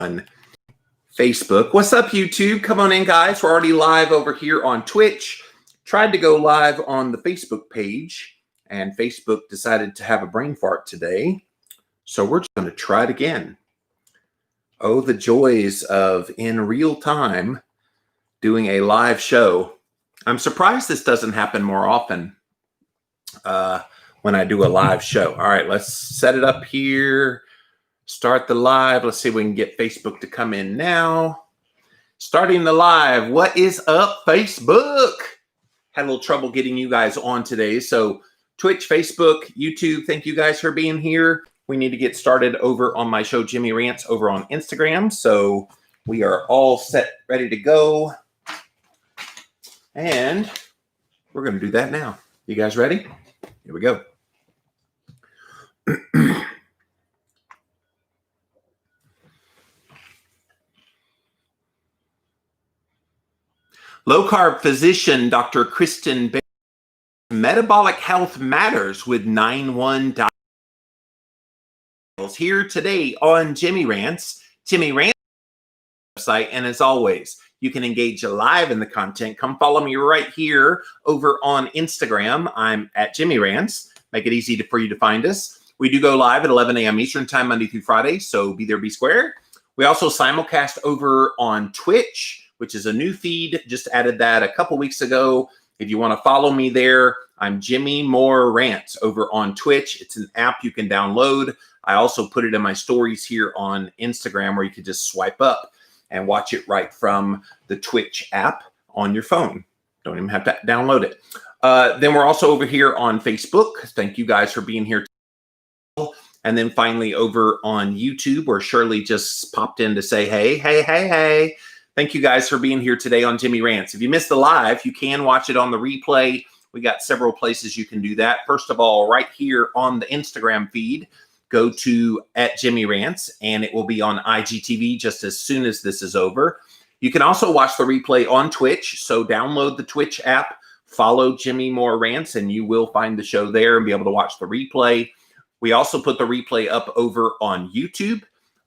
on Facebook. What's up, YouTube? Come on in, guys. We're already live over here on Twitch. Tried to go live on the Facebook page, and Facebook decided to have a brain fart today. So we're just going to try it again. Oh, the joys of in real time doing a live show. I'm surprised this doesn't happen more often when I do a live show. All right, let's set it up here. Start the live. Let's see if we can get Facebook to come in now. Starting the live. What is up, Facebook? Had a little trouble getting you guys on today. So Twitch, Facebook, YouTube, thank you guys for being here. We need to get started over on my show, Jimmy Rants, over on Instagram. So we are all set, ready to go. And we're going to do that now. You guys ready? Here we go. Low-carb physician Dr. Kristin Baier. Metabolic health matters with 9-1 diet. Here today on Jimmy Rants. Jimmy Rants website, and as always, you can engage live in the content. Come follow me right here over on Instagram. I'm at Jimmy Rants. Make it easy for you to find us. We do go live at 11 a.m. Eastern time, Monday through Friday, so be there, be square. We also simulcast over on Twitch, which is a new feed. Just added that a couple weeks ago. If you want to follow me there, I'm Jimmy Moore Rants over on Twitch. It's an app you can download. I also put it in my stories here on Instagram where you can just swipe up and watch it right from the Twitch app on your phone. Don't even have to download it. Then we're also over here on Facebook. Thank you guys for being here. And then finally over on YouTube, where Shirley just popped in to say, hey. Thank you guys for being here today on Jimmy Rants. If you missed the live, you can watch it on the replay. We got several places you can do that. First of all, right here on the Instagram feed, go to @JimmyRants, and it will be on IGTV just as soon as this is over. You can also watch the replay on Twitch. So download the Twitch app, follow Jimmy Moore Rants, and you will find the show there and be able to watch the replay. We also put the replay up over on YouTube.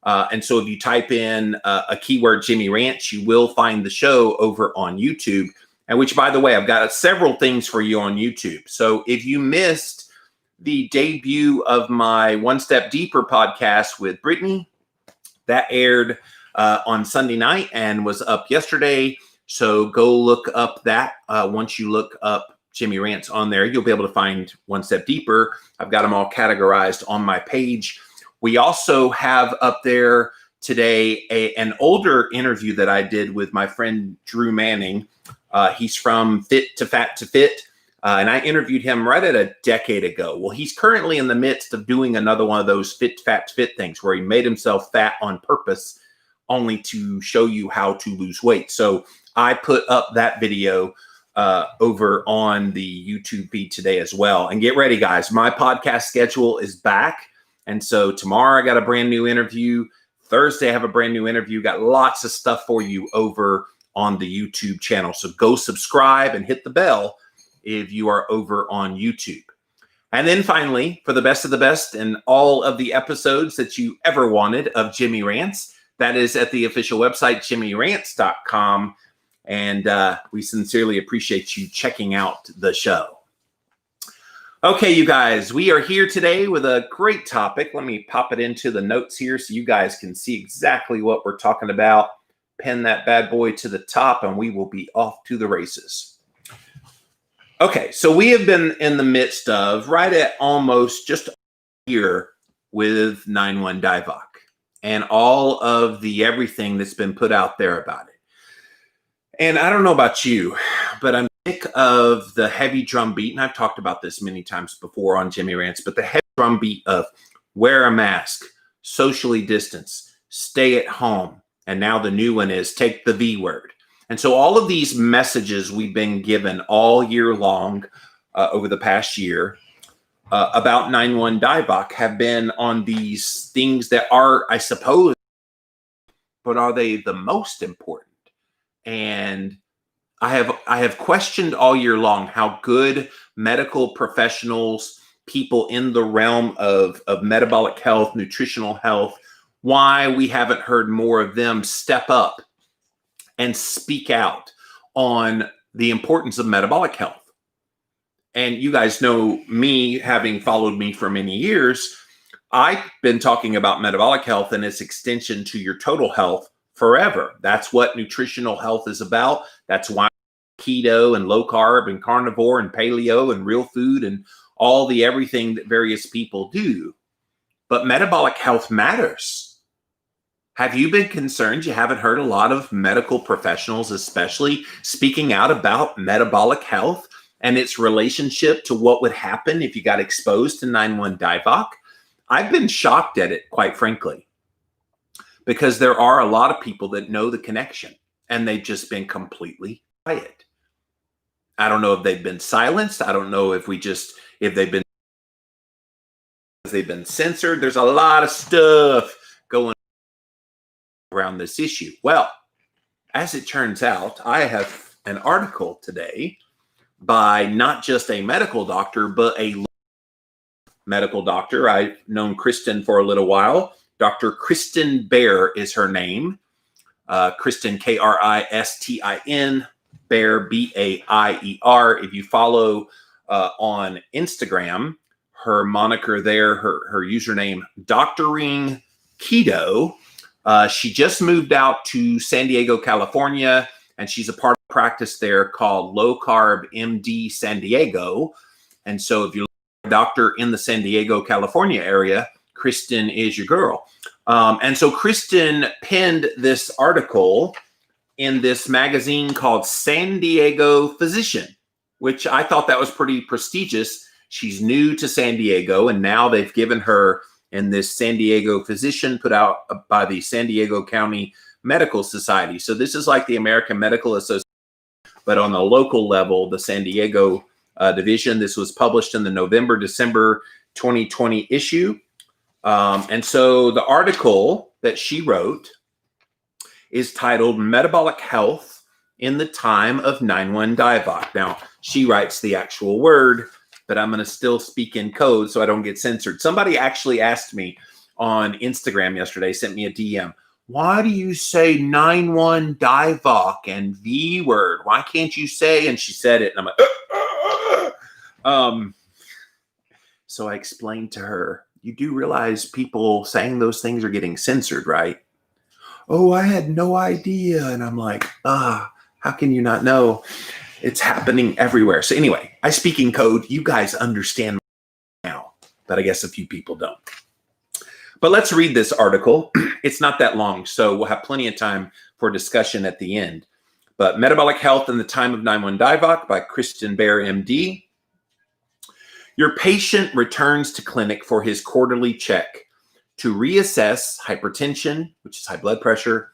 And so if you type in a keyword Jimmy Rants, you will find the show over on YouTube. And which, by the way, I've got several things for you on YouTube. So if you missed the debut of my One Step Deeper podcast with Brittany, that aired on Sunday night and was up yesterday. So go look up that. Once you look up Jimmy Rants on there, you'll be able to find One Step Deeper. I've got them all categorized on my page. We also have up there today an older interview that I did with my friend Drew Manning. He's from Fit to Fat to Fit, and I interviewed him right at a decade ago. Well, he's currently in the midst of doing another one of those Fit to Fat to Fit things where he made himself fat on purpose only to show you how to lose weight. So I put up that video over on the YouTube feed today as well. And get ready, guys. My podcast schedule is back. And so tomorrow I got a brand new interview. Thursday I have a brand new interview. Got lots of stuff for you over on the YouTube channel. So go subscribe and hit the bell if you are over on YouTube. And then finally, for the best of the best and all of the episodes that you ever wanted of Jimmy Rants, that is at the official website, jimmyrants.com. And we sincerely appreciate you checking out the show. Okay, you guys, we are here today with a great topic. Let me pop it into the notes here so you guys can see exactly what we're talking about. Pin that bad boy to the top and we will be off to the races. Okay, so we have been in the midst of right at almost just a year with 9-1 DIVOC and all of the everything that's been put out there about it. And I don't know about you, but I'm sick of the heavy drumbeat, and I've talked about this many times before on Jimmy Rants, but the heavy drumbeat of wear a mask, socially distance, stay at home, and now the new one is take the V word. And so all of these messages we've been given all year long over the past year about 9-1 DIVOC have been on these things that are, I suppose, but are they the most important? And I have questioned all year long how good medical professionals, people in the realm of metabolic health, nutritional health, why we haven't heard more of them step up and speak out on the importance of metabolic health. And you guys know me, having followed me for many years, I've been talking about metabolic health and its extension to your total health forever. That's what nutritional health is about. That's why keto and low carb and carnivore and paleo and real food and all the everything that various people do. But metabolic health matters. Have you been concerned you haven't heard a lot of medical professionals, especially, speaking out about metabolic health and its relationship to what would happen if you got exposed to 9-1 DIVOC? I've been shocked at it, quite frankly, because there are a lot of people that know the connection and they've just been completely quiet. I don't know if they've been silenced. I don't know if they've been censored. There's a lot of stuff going around this issue. Well, as it turns out, I have an article today by not just a medical doctor, but a medical doctor. I've known Kristin for a little while. Dr. Kristin Baier is her name. Kristin, Kristin, Baier, Baier. If you follow on Instagram, her moniker there, her username, Doctoring Keto. She just moved out to San Diego, California, and she's a part of a practice there called Low Carb MD San Diego. And so if you're a doctor in the San Diego, California area, Kristin is your girl. And so Kristin penned this article in this magazine called San Diego Physician, which I thought that was pretty prestigious. She's new to San Diego, and now they've given her in this San Diego Physician, put out by the San Diego County Medical Society. So this is like the American Medical Association, but on a local level, the San Diego division. This was published in the November-December 2020 issue. And so the article that she wrote is titled Metabolic Health in the Time of 9-1 DIVOC. Now, she writes the actual word, but I'm going to still speak in code so I don't get censored. Somebody actually asked me on Instagram yesterday, sent me a DM. Why do you say 9-1 DIVOC and V word? Why can't you say? And she said it, and I'm like, so I explained to her, you do realize people saying those things are getting censored, right? Oh, I had no idea. And I'm like, how can you not know? It's happening everywhere. So anyway, I speak in code. You guys understand now, but I guess a few people don't. But let's read this article. It's not that long, so we'll have plenty of time for discussion at the end. But Metabolic Health in the Time of 9-1 DIVOC by Kristin Baier, MD. Your patient returns to clinic for his quarterly check to reassess hypertension, which is high blood pressure,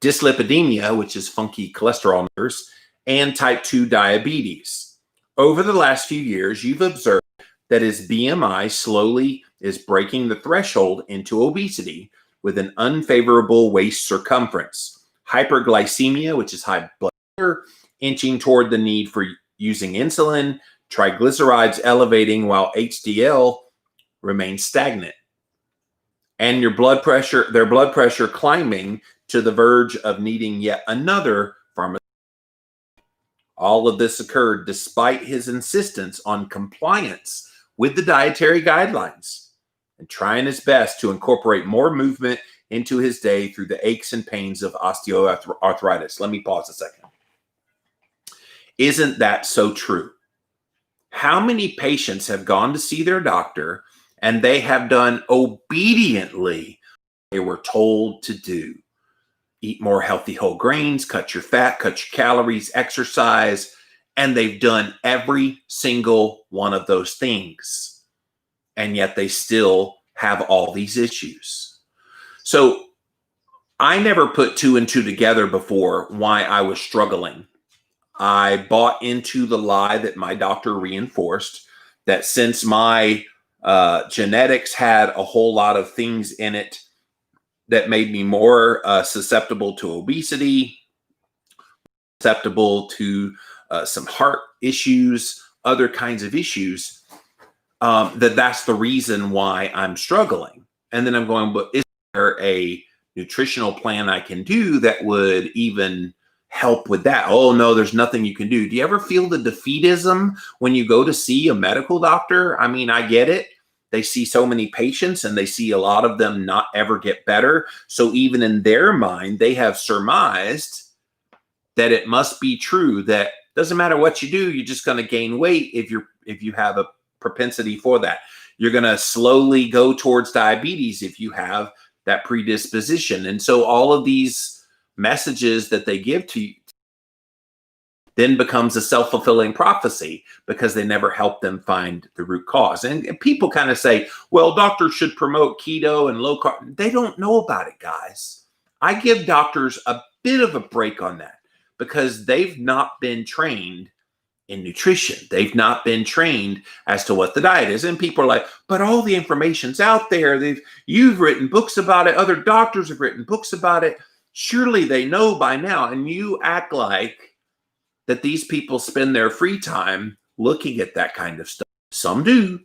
dyslipidemia, which is funky cholesterol numbers, and type 2 diabetes. Over the last few years, you've observed that his BMI slowly is breaking the threshold into obesity with an unfavorable waist circumference, hyperglycemia, which is high blood pressure, inching toward the need for using insulin, triglycerides elevating while HDL remains stagnant, and their blood pressure climbing to the verge of needing yet another pharmaceutical. All of this occurred despite his insistence on compliance with the dietary guidelines and trying his best to incorporate more movement into his day through the aches and pains of osteoarthritis. Let me pause a second. Isn't that so true? How many patients have gone to see their doctor and they have done obediently what they were told to do? Eat more healthy whole grains, cut your fat, cut your calories, exercise, and they've done every single one of those things. And yet they still have all these issues. So I never put two and two together before why I was struggling. I bought into the lie that my doctor reinforced, that since my genetics had a whole lot of things in it that made me more susceptible to obesity, susceptible to some heart issues, other kinds of issues, that's the reason why I'm struggling. And then I'm going, but is there a nutritional plan I can do that would even help with that? Oh, no, there's nothing you can do. Do you ever feel the defeatism when you go to see a medical doctor? I mean, I get it. They see so many patients and they see a lot of them not ever get better. So even in their mind, they have surmised that it must be true that doesn't matter what you do, you're just going to gain weight if you have a propensity for that. You're going to slowly go towards diabetes if you have that predisposition. And so all of these messages that they give to you then becomes a self-fulfilling prophecy because they never help them find the root cause. And people kind of say, well, doctors should promote keto and low carb. They don't know about it, guys. I give doctors a bit of a break on that because they've not been trained in nutrition. They've not been trained as to what the diet is. And people are like, but all the information's out there. You've written books about it. Other doctors have written books about it. Surely they know by now. And you act like that these people spend their free time looking at that kind of stuff. Some do,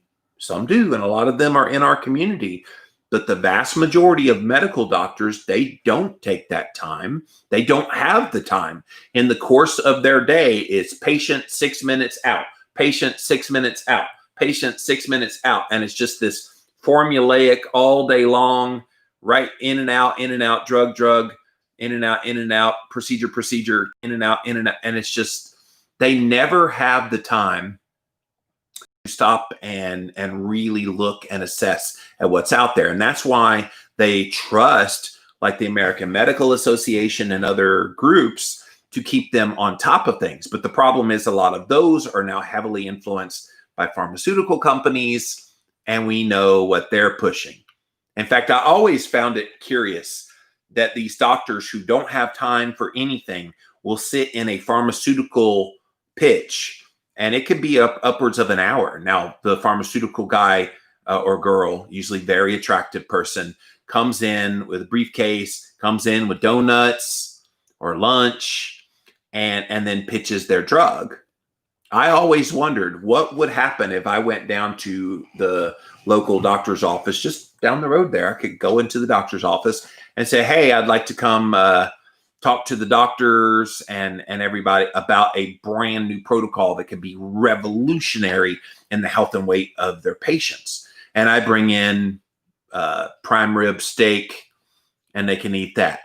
and a lot of them are in our community. But the vast majority of medical doctors, they don't take that time. They don't have the time. In the course of their day, it's patient 6 minutes out, patient 6 minutes out, patient 6 minutes out. And it's just this formulaic all day long, right? In and out, drug, in and out, procedure, in and out. And it's just, they never have the time to stop and really look and assess at what's out there. And that's why they trust like the American Medical Association and other groups to keep them on top of things. But the problem is a lot of those are now heavily influenced by pharmaceutical companies, and we know what they're pushing. In fact, I always found it curious that these doctors who don't have time for anything will sit in a pharmaceutical pitch, and it could be upwards of an hour. Now, the pharmaceutical guy or girl, usually very attractive person, comes in with a briefcase, comes in with donuts or lunch, and then pitches their drug. I always wondered what would happen if I went down to the local doctor's office just down the road there. I could go into the doctor's office and say, hey, I'd like to come talk to the doctors and everybody about a brand new protocol that could be revolutionary in the health and weight of their patients. And I bring in prime rib steak and they can eat that.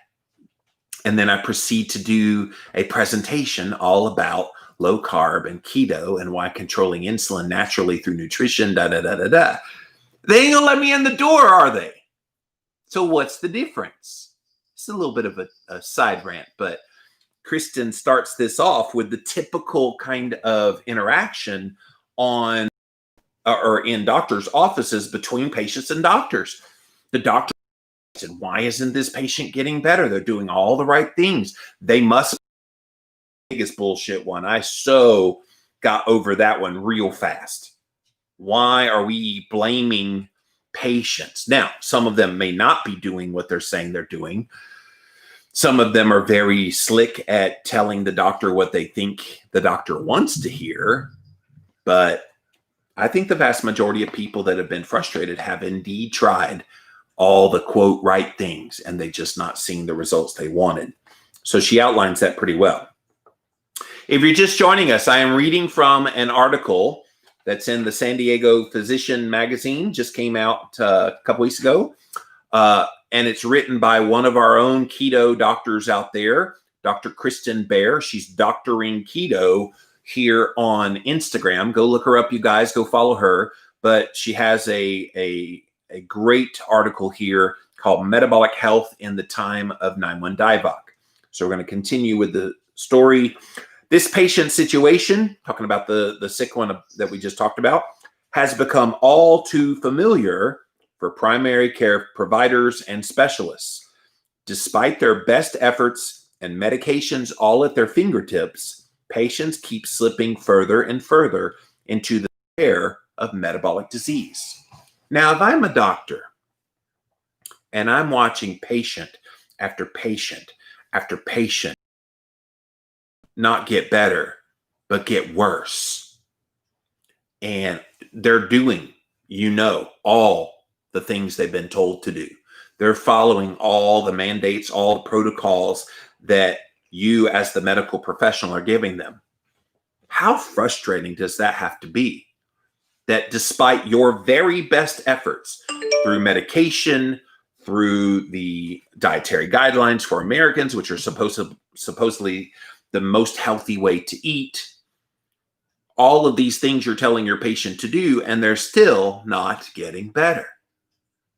And then I proceed to do a presentation all about low carb and keto and why controlling insulin naturally through nutrition, They ain't gonna let me in the door, are they? So what's the difference? It's a little bit of a side rant, but Kristin starts this off with the typical kind of interaction on or in doctors' offices between patients and doctors. The doctor said, why isn't this patient getting better? They're doing all the right things. They must be the biggest bullshit one. I so got over that one real fast. Why are we blaming patients? Now, some of them may not be doing what they're saying they're doing. Some of them are very slick at telling the doctor what they think the doctor wants to hear. But I think the vast majority of people that have been frustrated have indeed tried all the quote right things and they just not seeing the results they wanted. So she outlines that pretty well. If you're just joining us, I am reading from an article that's in the San Diego Physician magazine, just came out a couple weeks ago. And it's written by one of our own keto doctors out there, Dr. Kristin Baier. She's doctoring keto here on Instagram. Go look her up, you guys. Go follow her. But she has a great article here called Metabolic Health in the Time of 9-1 DIVOC. So we're going to continue with the story. This patient situation, talking about the sick one that we just talked about, has become all too familiar for primary care providers and specialists. Despite their best efforts and medications all at their fingertips, patients keep slipping further and further into the care of metabolic disease. Now, if I'm a doctor and I'm watching patient after patient after patient not get better, but get worse, and they're doing, all the things they've been told to do. They're following all the mandates, all the protocols that you as the medical professional are giving them. How frustrating does that have to be? That despite your very best efforts through medication, through the dietary guidelines for Americans, which are supposedly the most healthy way to eat, all of these things you're telling your patient to do, and they're still not getting better.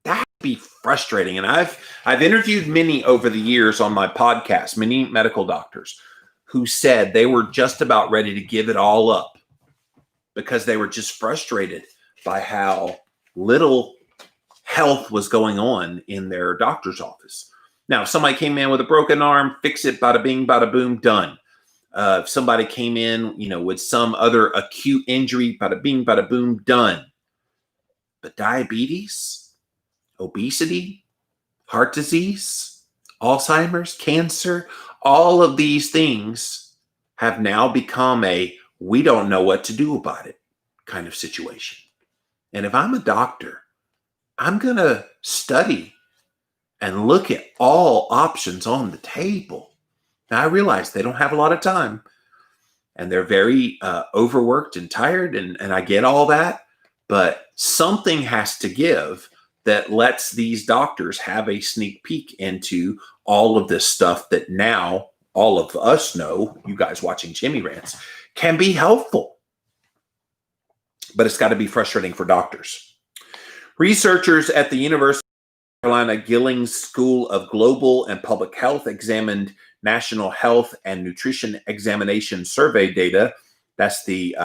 That would be frustrating. And I've interviewed many over the years on my podcast, many medical doctors who said they were just about ready to give it all up because they were just frustrated by how little health was going on in their doctor's office. Now, if somebody came in with a broken arm, fix it, bada bing, bada boom, done. If somebody came in, with some other acute injury, bada bing, bada boom, done. But diabetes, obesity, heart disease, Alzheimer's, cancer, all of these things have now become a we don't know what to do about it kind of situation. And if I'm a doctor, I'm going to study and look at all options on the table. Now, I realize they don't have a lot of time and they're very overworked and tired, and I get all that, but something has to give that lets these doctors have a sneak peek into all of this stuff that now all of us know, you guys watching Jimmy Rants, can be helpful. But it's got to be frustrating for doctors. Researchers at the University of North Carolina Gillings School of Global and Public Health examined National Health and Nutrition Examination Survey data. That's the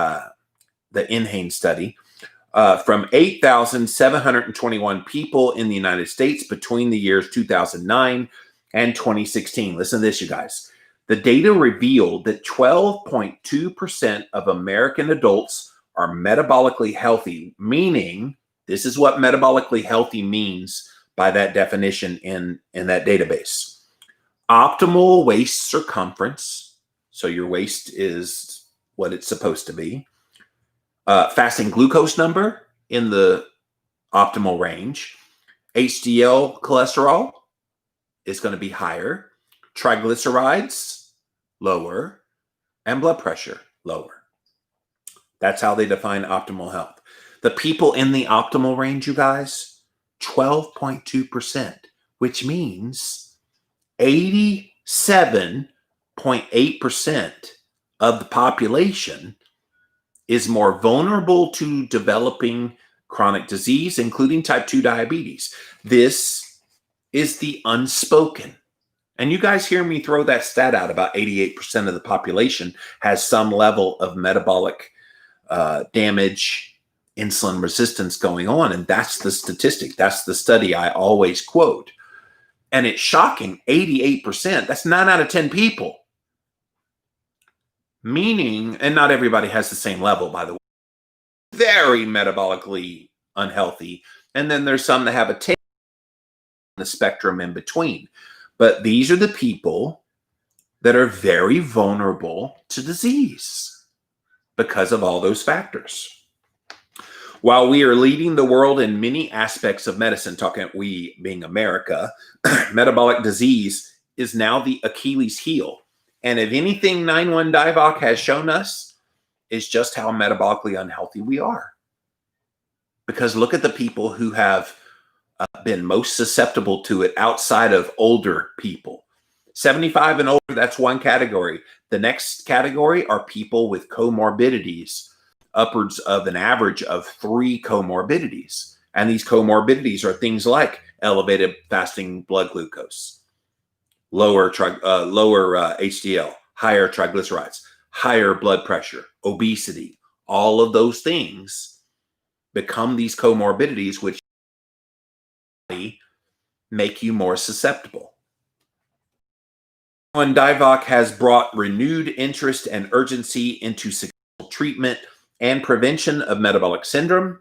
NHANES study. From 8,721 people in the United States between the years 2009 and 2016. Listen to this, you guys. The data revealed that 12.2% of American adults are metabolically healthy, meaning this is what metabolically healthy means by that definition in that database. Optimal waist circumference, so your waist is what it's supposed to be. Fasting glucose number in the optimal range. HDL cholesterol is going to be higher. Triglycerides, lower. And blood pressure, lower. That's how they define optimal health. The people in the optimal range, you guys, 12.2%, which means 87.8% of the population is more vulnerable to developing chronic disease, including type 2 diabetes. This is the unspoken. And you guys hear me throw that stat out. About 88% of the population has some level of metabolic damage, insulin resistance going on. And that's the statistic. That's the study I always quote. And it's shocking, 88%. That's 9 out of 10 people. Meaning, and not everybody has the same level, by the way, very metabolically unhealthy. And then there's some that have a tail on the spectrum in between. But these are the people that are very vulnerable to disease because of all those factors. While we are leading the world in many aspects of medicine, talking we being America, metabolic disease is now the Achilles heel. And if anything 9-1 DIVOC has shown us is just how metabolically unhealthy we are. Because look at the people who have been most susceptible to it outside of older people. 75 and older, that's one category. The next category are people with comorbidities, upwards of an average of 3 comorbidities. And these comorbidities are things like elevated fasting blood glucose, lower HDL, higher triglycerides, higher blood pressure, obesity. All of those things become these comorbidities, which make you more susceptible. And DIVOC has brought renewed interest and urgency into successful treatment and prevention of metabolic syndrome.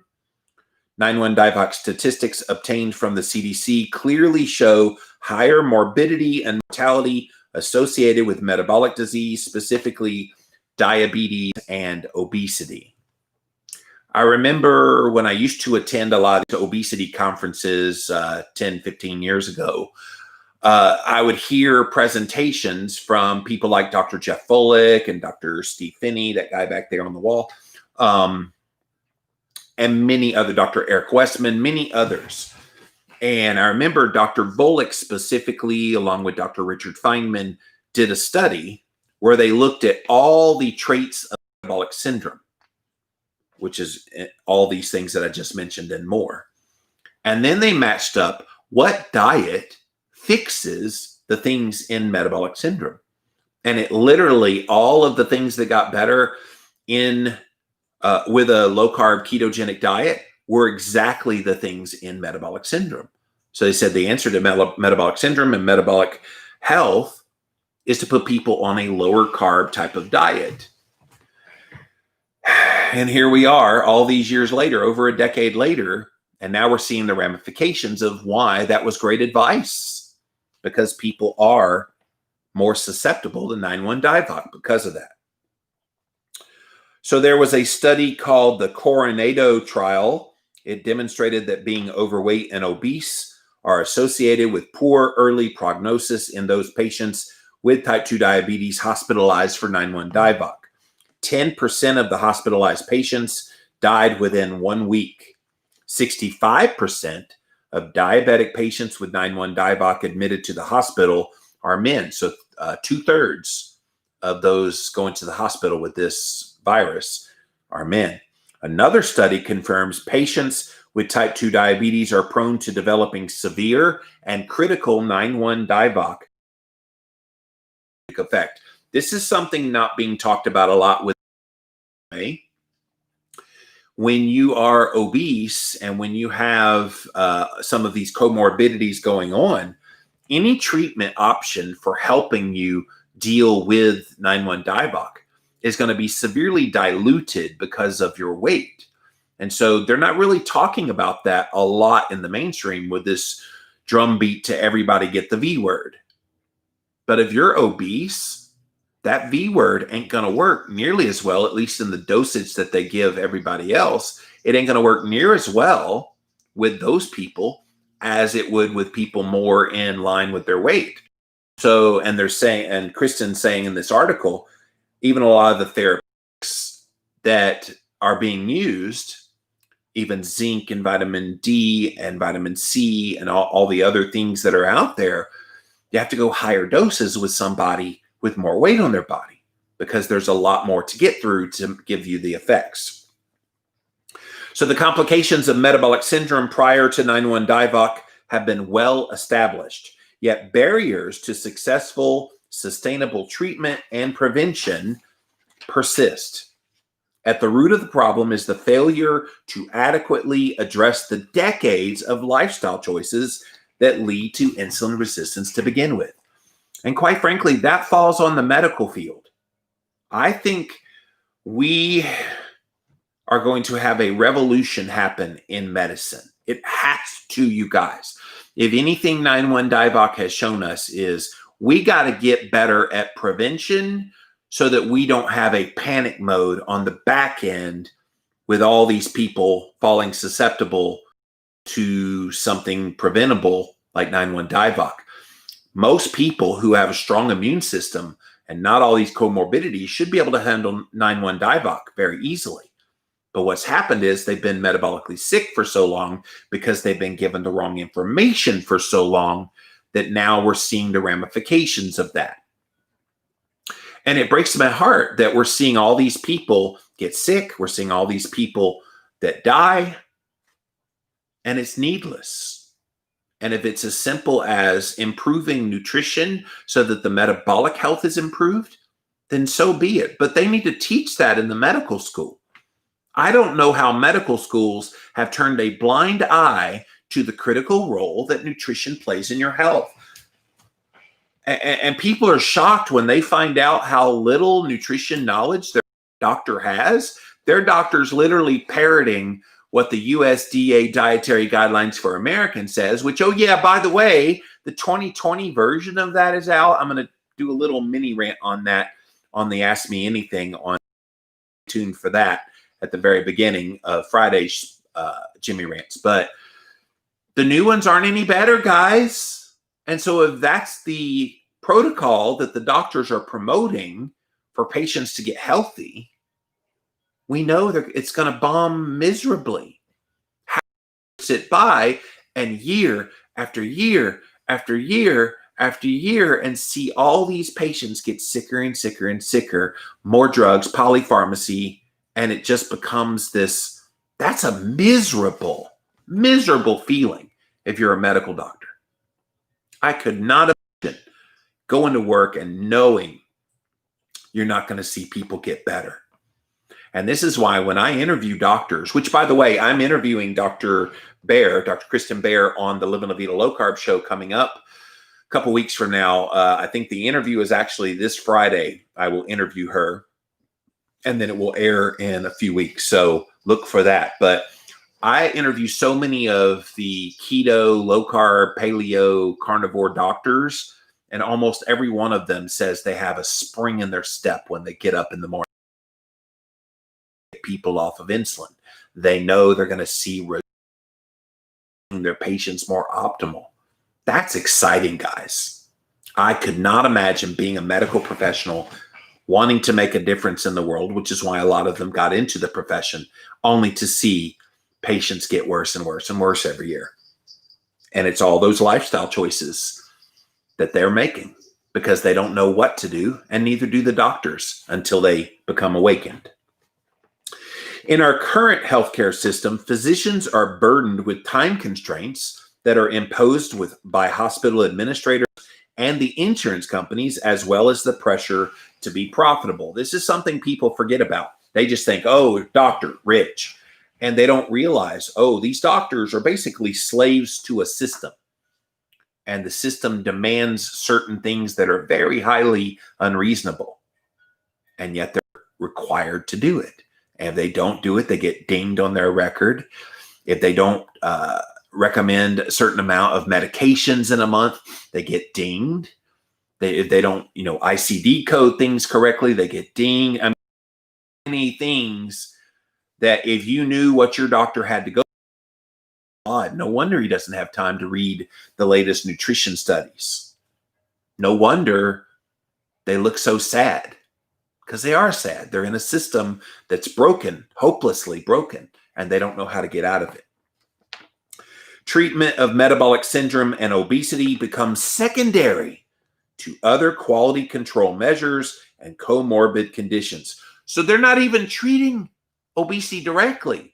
9-1 DIVOC statistics obtained from the CDC clearly show higher morbidity and mortality associated with metabolic disease, specifically diabetes and obesity. I remember when I used to attend a lot of obesity conferences 10, 15 years ago, I would hear presentations from people like Dr. Jeff Volek and Dr. Steve Finney, that guy back there on the wall, and many other, Dr. Eric Westman, many others. And I remember Dr. Volek specifically, along with Dr. Richard Feynman, did a study where they looked at all the traits of metabolic syndrome, which is all these things that I just mentioned and more. And then they matched up what diet fixes the things in metabolic syndrome. And it literally, all of the things that got better in with a low-carb ketogenic diet were exactly the things in metabolic syndrome. So they said the answer to metabolic syndrome and metabolic health is to put people on a lower carb type of diet. And here we are all these years later, over a decade later, and now we're seeing the ramifications of why that was great advice, because people are more susceptible to 9-1-DIVOC because of that. So there was a study called the Coronado trial. It demonstrated that being overweight and obese are associated with poor early prognosis in those patients with type 2 diabetes hospitalized for 9-1-DIVOC. 10% of the hospitalized patients died within 1 week. 65% of diabetic patients with 9-1-DIVOC admitted to the hospital are men. So 2/3 of those going to the hospital with this virus are men. Another study confirms patients with type 2 diabetes are prone to developing severe and critical 9-1-DIVOC effect. This is something not being talked about a lot with when you are obese and when you have some of these comorbidities going on. Any treatment option for helping you deal with 9-1-DIVOC is going to be severely diluted because of your weight. And so they're not really talking about that a lot in the mainstream with this drumbeat to everybody get the V word. But if you're obese, that V word ain't going to work nearly as well, at least in the dosage that they give everybody else. It ain't going to work near as well with those people as it would with people more in line with their weight. So, and they're saying, and Kristin's saying in this article, even a lot of the therapies that are being used, even zinc and vitamin D and vitamin C and all the other things that are out there, you have to go higher doses with somebody with more weight on their body because there's a lot more to get through to give you the effects. So the complications of metabolic syndrome prior to 9-1-DIVOC have been well established, yet barriers to successful, sustainable treatment and prevention persist. At the root of the problem is the failure to adequately address the decades of lifestyle choices that lead to insulin resistance to begin with. And quite frankly, that falls on the medical field. I think we are going to have a revolution happen in medicine. It has to, you guys. If anything 9-1-DIVOC has shown us is we got to get better at prevention so that we don't have a panic mode on the back end with all these people falling susceptible to something preventable like 9-1-DIVOC. Most people who have a strong immune system and not all these comorbidities should be able to handle 9-1-DIVOC very easily. But what's happened is they've been metabolically sick for so long because they've been given the wrong information for so long that now we're seeing the ramifications of that. And it breaks my heart that we're seeing all these people get sick. We're seeing all these people that die, and it's needless. And if it's as simple as improving nutrition so that the metabolic health is improved, then so be it. But they need to teach that in the medical school. I don't know how medical schools have turned a blind eye to the critical role that nutrition plays in your health. And people are shocked when they find out how little nutrition knowledge their doctor has. Their doctor's literally parroting what the USDA Dietary Guidelines for Americans says, which, oh yeah, by the way, the 2020 version of that is out. I'm going to do a little mini rant on that on the Ask Me Anything on tune for that at the very beginning of Friday's Jimmy Rants. But the new ones aren't any better, guys. And so if that's the protocol that the doctors are promoting for patients to get healthy, we know that it's going to bomb miserably. How do you sit by and year after year after year after year and see all these patients get sicker and sicker and sicker, more drugs, polypharmacy, and it just becomes this, that's a miserable, miserable feeling if you're a medical doctor. I could not imagine going to work and knowing you're not going to see people get better. And this is why when I interview doctors, which by the way, I'm interviewing Dr. Baier, Dr. Kristin Baier on the Living La Vida Low Carb show coming up a couple weeks from now. I think the interview is actually this Friday. I will interview her and then it will air in a few weeks. So look for that. But I interview so many of the keto, low carb, paleo, carnivore doctors, and almost every one of them says they have a spring in their step when they get up in the morning. People off of insulin. They know they're going to see their patients more optimal. That's exciting, guys. I could not imagine being a medical professional wanting to make a difference in the world, which is why a lot of them got into the profession, only to see patients get worse and worse and worse every year. And it's all those lifestyle choices that they're making because they don't know what to do, and neither do the doctors until they become awakened. In our current healthcare system, physicians are burdened with time constraints that are imposed by hospital administrators and the insurance companies, as well as the pressure to be profitable. This is something people forget about. They just think, oh, doctor, rich. And they don't realize, oh, these doctors are basically slaves to a system. And the system demands certain things that are very highly unreasonable. And yet they're required to do it. And if they don't do it, they get dinged on their record. If they don't recommend a certain amount of medications in a month, they get dinged. If they don't, ICD code things correctly, they get dinged. I mean, many things that if you knew what your doctor had to go, God, no wonder he doesn't have time to read the latest nutrition studies. No wonder they look so sad. Because they are sad. They're in a system that's broken, hopelessly broken, and they don't know how to get out of it. Treatment of metabolic syndrome and obesity becomes secondary to other quality control measures and comorbid conditions. So they're not even treating obesity directly.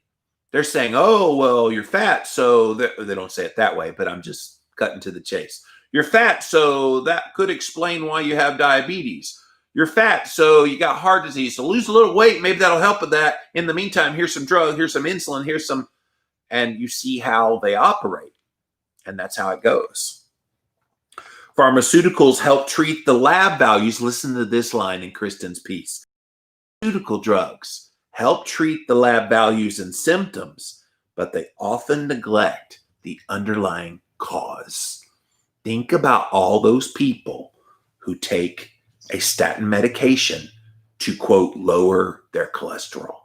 They're saying, oh, well, you're fat, so they don't say it that way, but I'm just cutting to the chase. You're fat, so that could explain why you have diabetes. You're fat, so you got heart disease. So lose a little weight. Maybe that'll help with that. In the meantime, here's some drug, here's some insulin, here's some, and you see how they operate. And that's how it goes. Pharmaceuticals help treat the lab values. Listen to this line in Kristin's piece. Pharmaceutical drugs help treat the lab values and symptoms, but they often neglect the underlying cause. Think about all those people who take a statin medication to, quote, lower their cholesterol.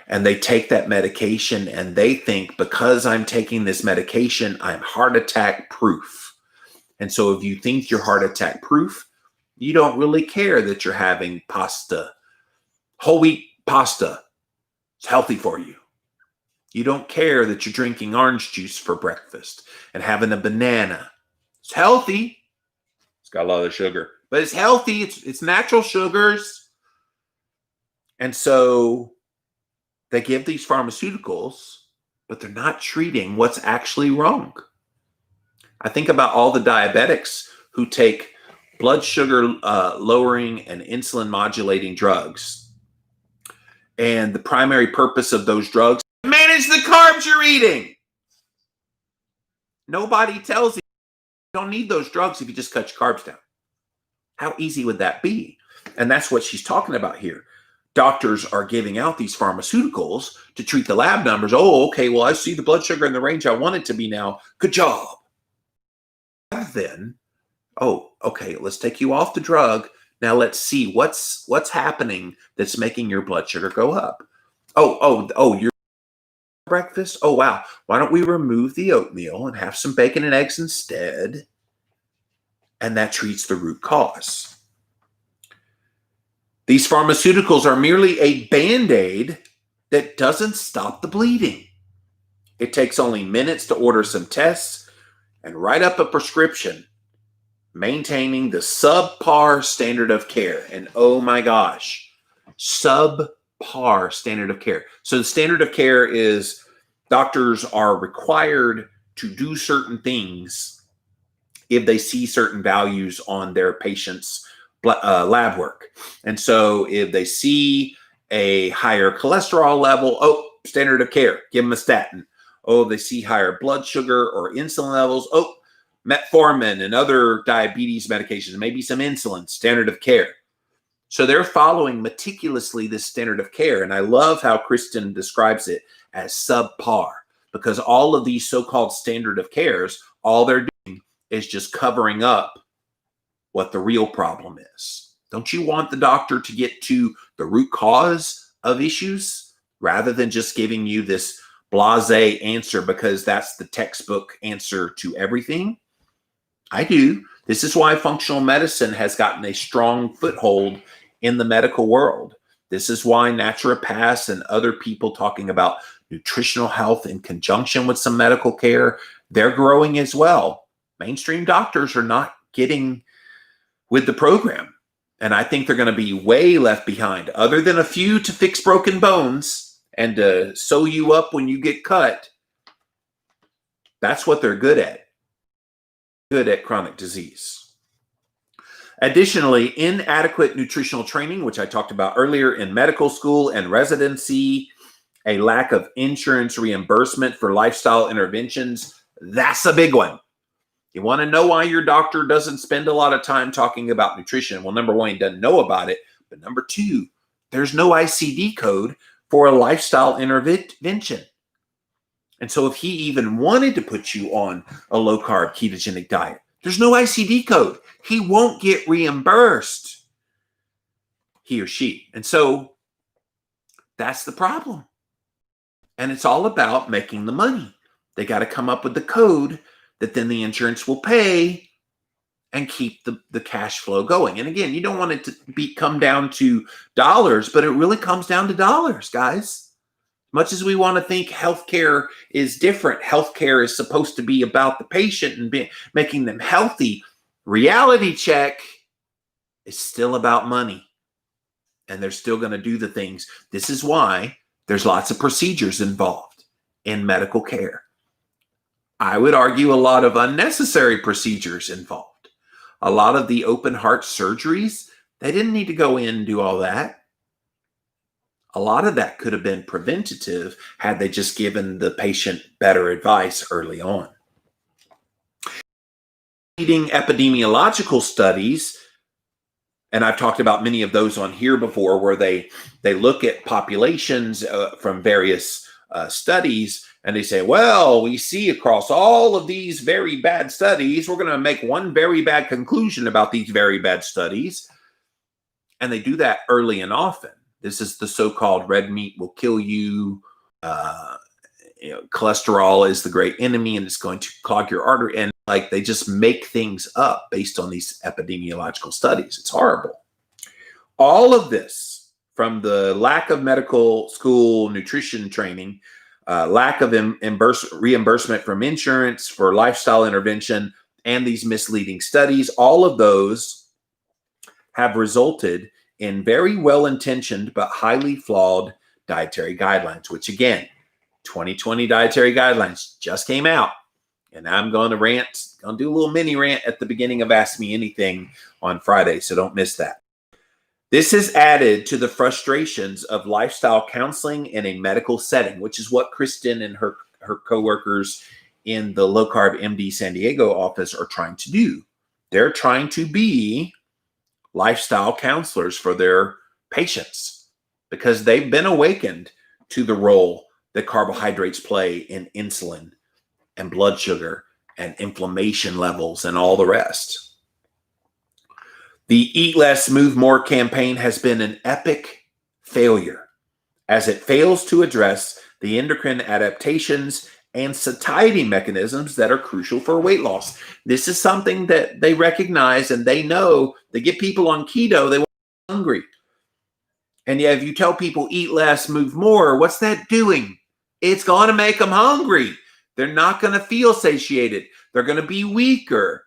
And they take that medication and they think, because I'm taking this medication, I'm heart attack proof. And so if you think you're heart attack proof, you don't really care that you're having pasta. Whole wheat pasta. It's healthy for you. You don't care that you're drinking orange juice for breakfast and having a banana. It's healthy. It's got a lot of sugar, but it's healthy. It's natural sugars. And so they give these pharmaceuticals, but they're not treating what's actually wrong. I think about all the diabetics who take blood sugar lowering and insulin modulating drugs. And the primary purpose of those drugs, manage the carbs you're eating. Nobody tells you don't need those drugs if you just cut your carbs down. How easy would that be? And that's what she's talking about here. Doctors are giving out these pharmaceuticals to treat the lab numbers. Oh, okay, well, I see the blood sugar in the range I want it to be now. Good job. Then, oh, okay, let's take you off the drug Now let's see what's happening that's making your blood sugar go up. Oh, your breakfast? Oh, wow. Why don't we remove the oatmeal and have some bacon and eggs instead? And that treats the root cause. These pharmaceuticals are merely a Band-Aid that doesn't stop the bleeding. It takes only minutes to order some tests and write up a prescription, maintaining the subpar standard of care. And oh my gosh, subpar standard of care. So the standard of care is doctors are required to do certain things if they see certain values on their patients' lab work. And so if they see a higher cholesterol level, standard of care, give them a statin. Oh, they see higher blood sugar or insulin levels, metformin and other diabetes medications, maybe some insulin, standard of care. So they're following meticulously this standard of care. And I love how Kristin describes it as subpar, because all of these so-called standard of cares, all they're doing is just covering up what the real problem is. Don't you want the doctor to get to the root cause of issues rather than just giving you this blasé answer because that's the textbook answer to everything? I do. This is why functional medicine has gotten a strong foothold in the medical world. This is why naturopaths and other people talking about nutritional health in conjunction with some medical care, they're growing as well. Mainstream doctors are not getting with the program. And I think they're going to be way left behind, other than a few to fix broken bones and to sew you up when you get cut. That's what they're good at. Good at chronic disease. Additionally, inadequate nutritional training, which I talked about earlier in medical school and residency, a lack of insurance reimbursement for lifestyle interventions, that's a big one. You want to know why your doctor doesn't spend a lot of time talking about nutrition? Well, number one, he doesn't know about it. But number two, there's no ICD code for a lifestyle intervention. And so if he even wanted to put you on a low-carb ketogenic diet, there's no ICD code. He won't get reimbursed, he or she. And so that's the problem. And it's all about making the money. They got to come up with the code that then the insurance will pay and keep the cash flow going. And again, you don't want it to come down to dollars, but it really comes down to dollars, guys. Much as we want to think healthcare is different, healthcare is supposed to be about the patient and making them healthy. Reality check is still about money. And they're still going to do the things. This is why there's lots of procedures involved in medical care. I would argue a lot of unnecessary procedures involved. A lot of the open heart surgeries, they didn't need to go in and do all that. A lot of that could have been preventative had they just given the patient better advice early on. Leading epidemiological studies, and I've talked about many of those on here before, where they look at populations from various studies, and they say, well, we see across all of these very bad studies, we're going to make one very bad conclusion about these very bad studies. And they do that early and often. This is the so-called red meat will kill you. Cholesterol is the great enemy and it's going to clog your artery. And like they just make things up based on these epidemiological studies. It's horrible. All of this, from the lack of medical school nutrition training, lack of reimbursement from insurance for lifestyle intervention, and these misleading studies, all of those have resulted in very well-intentioned but highly flawed dietary guidelines, which again, 2020 dietary guidelines just came out. And I'm going to do a little mini rant at the beginning of Ask Me Anything on Friday, so don't miss that. This has added to the frustrations of lifestyle counseling in a medical setting, which is what Kristin and her coworkers in the Low Carb MD San Diego office are trying to do. They're trying to be lifestyle counselors for their patients because they've been awakened to the role that carbohydrates play in insulin and blood sugar and inflammation levels and all the rest. The Eat Less, Move More campaign has been an epic failure as it fails to address the endocrine adaptations and satiety mechanisms that are crucial for weight loss. This is something that they recognize, and they know they get people on keto, they want to be hungry. And yet if you tell people eat less, move more, what's that doing? It's going to make them hungry. They're not going to feel satiated. They're going to be weaker.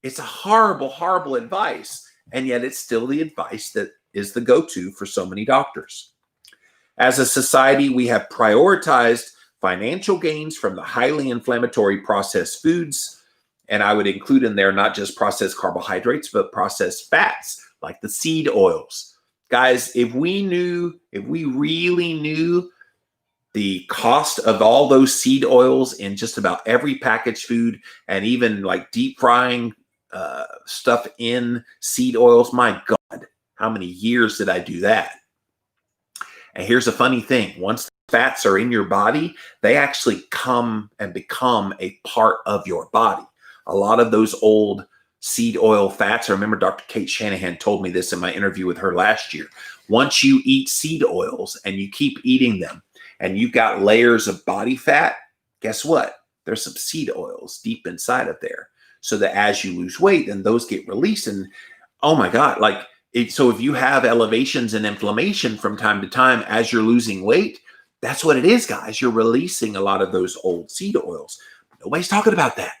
It's a horrible, horrible advice. And yet it's still the advice that is the go-to for so many doctors. As a society, we have prioritized financial gains from the highly inflammatory processed foods. And I would include in there not just processed carbohydrates, but processed fats like the seed oils. Guys, if we really knew the cost of all those seed oils in just about every packaged food, and even like deep frying stuff in seed oils, my God, how many years did I do that? And here's a funny thing. Once the fats are in your body, they actually come and become a part of your body. A lot of those old seed oil fats, I remember Dr. Kate Shanahan told me this in my interview with her last year. Once you eat seed oils and you keep eating them and you've got layers of body fat, guess what? There's some seed oils deep inside of there. So that as you lose weight, then those get released. And oh my God, so if you have elevations and inflammation from time to time as you're losing weight, that's what it is, guys. You're releasing a lot of those old seed oils. Nobody's talking about that.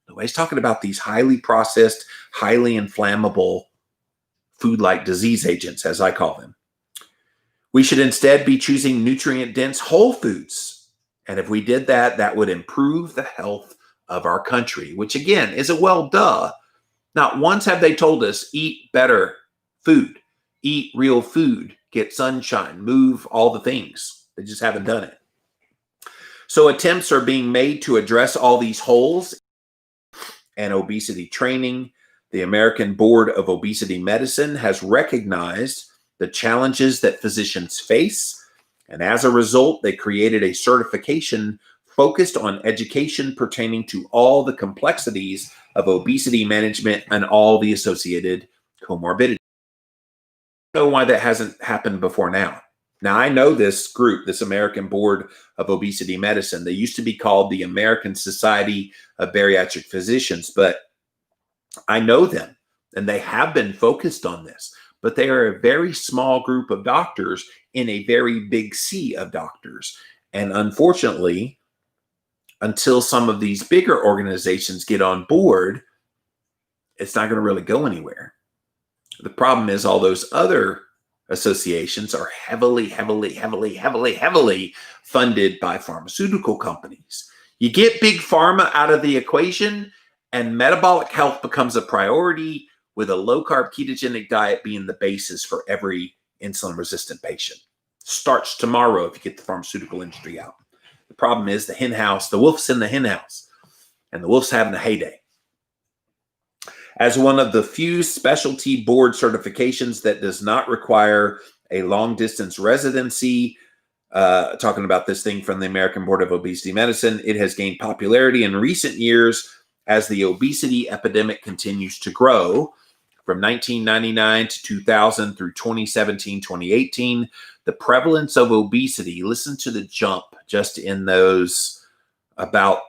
Nobody's talking about these highly processed, highly inflammable food-like disease agents, as I call them. We should instead be choosing nutrient-dense whole foods. And if we did that, that would improve the health of our country, which again is a well duh. Not once have they told us eat better food, eat real food, get sunshine, move all the things. They just haven't done it. So attempts are being made to address all these holes and obesity training. The American Board of Obesity Medicine has recognized the challenges that physicians face. And as a result, they created a certification focused on education pertaining to all the complexities of obesity management and all the associated comorbidities. I don't know why that hasn't happened before now. Now, I know this group, this American Board of Obesity Medicine. They used to be called the American Society of Bariatric Physicians, but I know them, and they have been focused on this. But they are a very small group of doctors in a very big sea of doctors. And unfortunately, until some of these bigger organizations get on board, it's not going to really go anywhere. The problem is all those other associations are heavily funded by pharmaceutical companies. You get big pharma out of the equation, and metabolic health becomes a priority, with a low-carb ketogenic diet being the basis for every insulin-resistant patient. Starts tomorrow if you get the pharmaceutical industry out. The problem is the wolf's in the hen house, and the wolf's having a heyday. As one of the few specialty board certifications that does not require a long-distance residency, talking about this thing from the American Board of Obesity Medicine, it has gained popularity in recent years as the obesity epidemic continues to grow. From 1999 to 2000 through 2017, 2018, the prevalence of obesity, listen to the jump just in those about,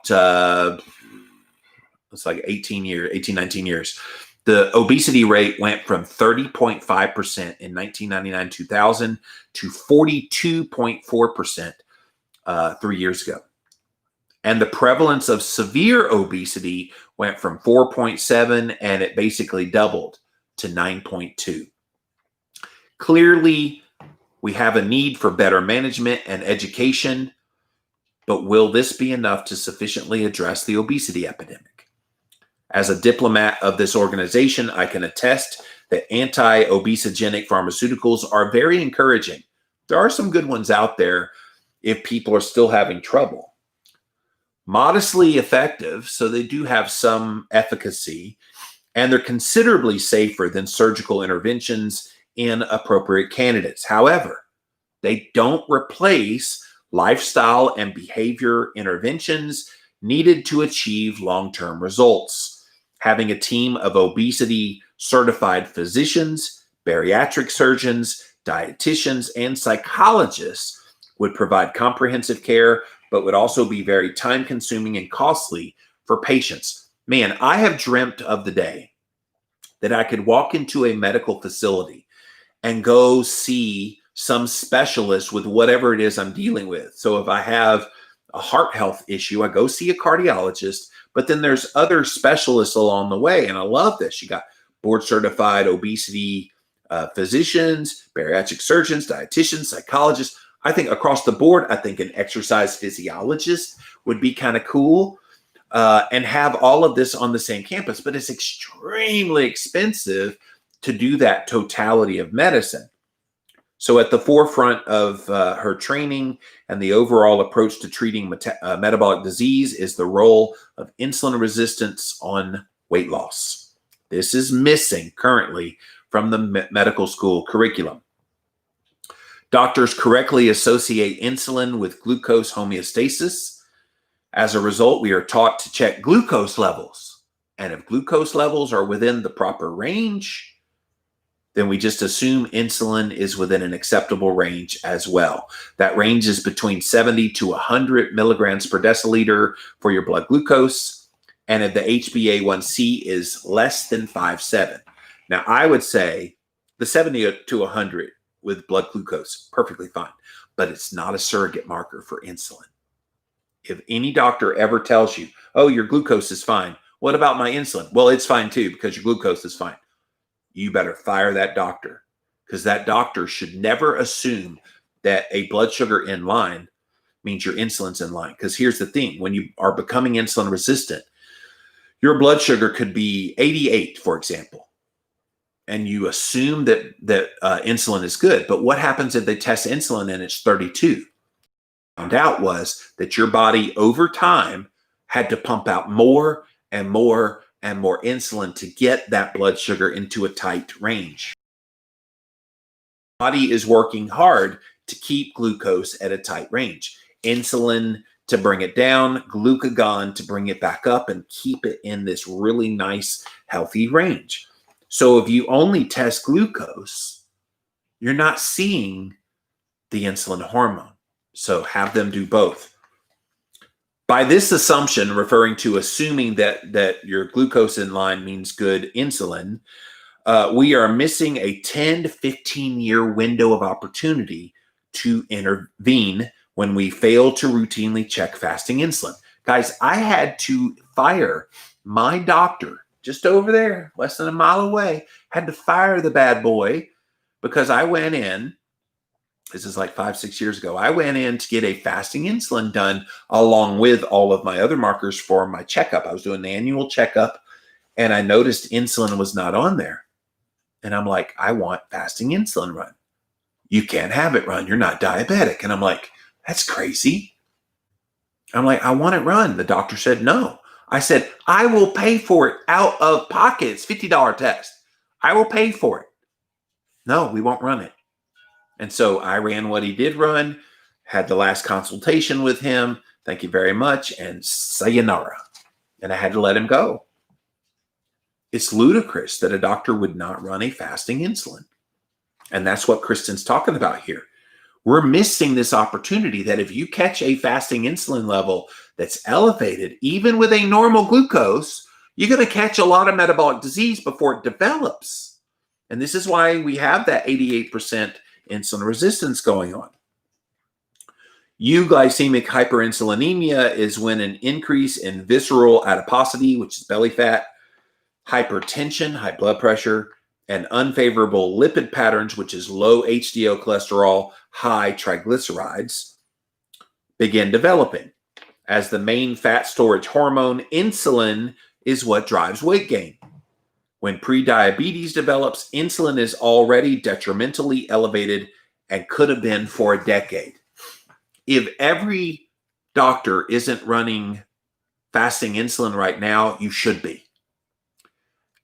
it's like 18, 19 years. The obesity rate went from 30.5% in 1999, 2000 to 42.4% 3 years ago. And the prevalence of severe obesity went from 4.7 and it basically doubled to 9.2. Clearly, we have a need for better management and education, but will this be enough to sufficiently address the obesity epidemic? As a diplomat of this organization, I can attest that anti-obesogenic pharmaceuticals are very encouraging. There are some good ones out there if people are still having trouble. Modestly effective, so they do have some efficacy, and they're considerably safer than surgical interventions in appropriate candidates. However, they don't replace lifestyle and behavior interventions needed to achieve long-term results. Having a team of obesity Certified physicians, bariatric surgeons, dietitians, and psychologists would provide comprehensive care, but would also be very time-consuming and costly for patients. Man, I have dreamt of the day that I could walk into a medical facility and go see some specialist with whatever it is I'm dealing with. So if I have a heart health issue, I go see a cardiologist, but then there's other specialists along the way. And I love this. You got board certified obesity physicians, bariatric surgeons, dietitians, psychologists. I think across the board, I think an exercise physiologist would be kind of cool, and have all of this on the same campus, but it's extremely expensive to do that totality of medicine. So at the forefront of her training and the overall approach to treating metabolic disease is the role of insulin resistance on weight loss. This is missing currently from the medical school curriculum. Doctors correctly associate insulin with glucose homeostasis. As a result, we are taught to check glucose levels. And if glucose levels are within the proper range, then we just assume insulin is within an acceptable range as well. That range is between 70 to 100 milligrams per deciliter for your blood glucose. And if the HbA1c is less than 5.7. Now, I would say the 70 to 100 with blood glucose, perfectly fine, but it's not a surrogate marker for insulin. If any doctor ever tells you, oh, your glucose is fine, what about my insulin? Well, it's fine too, because your glucose is fine. You better fire that doctor, because that doctor should never assume that a blood sugar in line means your insulin's in line. Because here's the thing, when you are becoming insulin resistant, your blood sugar could be 88, for example, and you assume that insulin is good. But what happens if they test insulin and it's 32? Found out was that your body over time had to pump out more and more and more insulin to get that blood sugar into a tight range. The body is working hard to keep glucose at a tight range. Insulin to bring it down, glucagon to bring it back up and keep it in this really nice, healthy range. So if you only test glucose, you're not seeing the insulin hormone. So have them do both. By this assumption, referring to assuming that your glucose in line means good insulin, we are missing a 10 to 15-year window of opportunity to intervene when we fail to routinely check fasting insulin. Guys, I had to fire my doctor just over there, less than a mile away, had to fire the bad boy because I went in. This is like 5-6 years ago. I went in to get a fasting insulin done along with all of my other markers for my checkup. I was doing the annual checkup and I noticed insulin was not on there. And I'm like, I want fasting insulin run. You can't have it run. You're not diabetic. And I'm like, that's crazy. I'm like, I want it run. The doctor said no. I said, I will pay for it out of pocket. It's $50 test. I will pay for it. No, we won't run it. And so I ran what he did run, had the last consultation with him. Thank you very much. And sayonara. And I had to let him go. It's ludicrous that a doctor would not run a fasting insulin. And that's what Kristin's talking about here. We're missing this opportunity that if you catch a fasting insulin level that's elevated, even with a normal glucose, you're going to catch a lot of metabolic disease before it develops. And this is why we have that 88% insulin resistance going on. Euglycemic hyperinsulinemia is when an increase in visceral adiposity, which is belly fat, hypertension, high blood pressure, and unfavorable lipid patterns, which is low HDL cholesterol, high triglycerides, begin developing. As the main fat storage hormone, insulin is what drives weight gain. When prediabetes develops, insulin is already detrimentally elevated and could have been for a decade. If every doctor isn't running fasting insulin right now, you should be.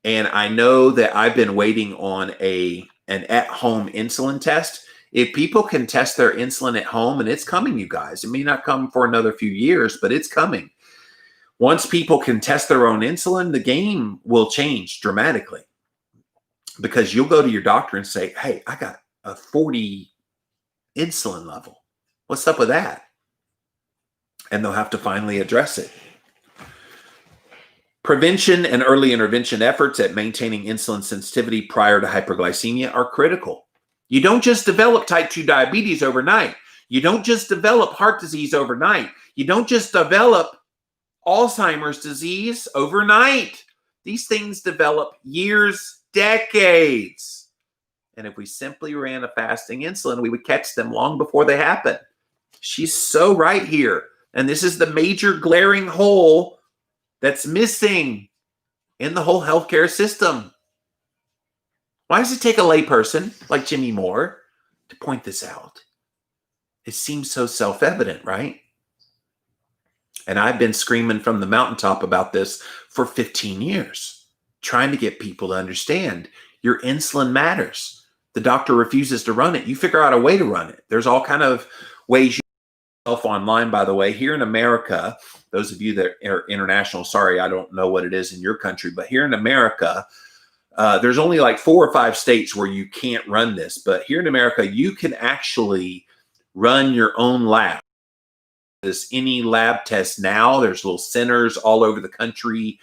And I know that I've been waiting on an at-home insulin test. If people can test their insulin at home, and it's coming, you guys. It may not come for another few years, but it's coming. Once people can test their own insulin, the game will change dramatically. because you'll go to your doctor and say, hey, I got a 40 insulin level. What's up with that? And they'll have to finally address it. Prevention and early intervention efforts at maintaining insulin sensitivity prior to hyperglycemia are critical. You don't just develop type 2 diabetes overnight. You don't just develop heart disease overnight. You don't just develop Alzheimer's disease overnight. These things develop years, decades. And if we simply ran a fasting insulin, we would catch them long before they happen. She's so right here. And this is the major glaring hole that's missing in the whole healthcare system. Why does it take a layperson like Jimmy Moore to point this out? It seems so self-evident, right? And I've been screaming from the mountaintop about this for 15 years, trying to get people to understand your insulin matters. The doctor refuses to run it. You figure out a way to run it. There's all kind of ways you can self online, by the way. Here in America, those of you that are international, sorry, I don't know what it is in your country, but here in America, there's only like 4 or 5 states where you can't run this. But here in America, you can actually run your own lab. There's any lab test now. There's little centers all over the country,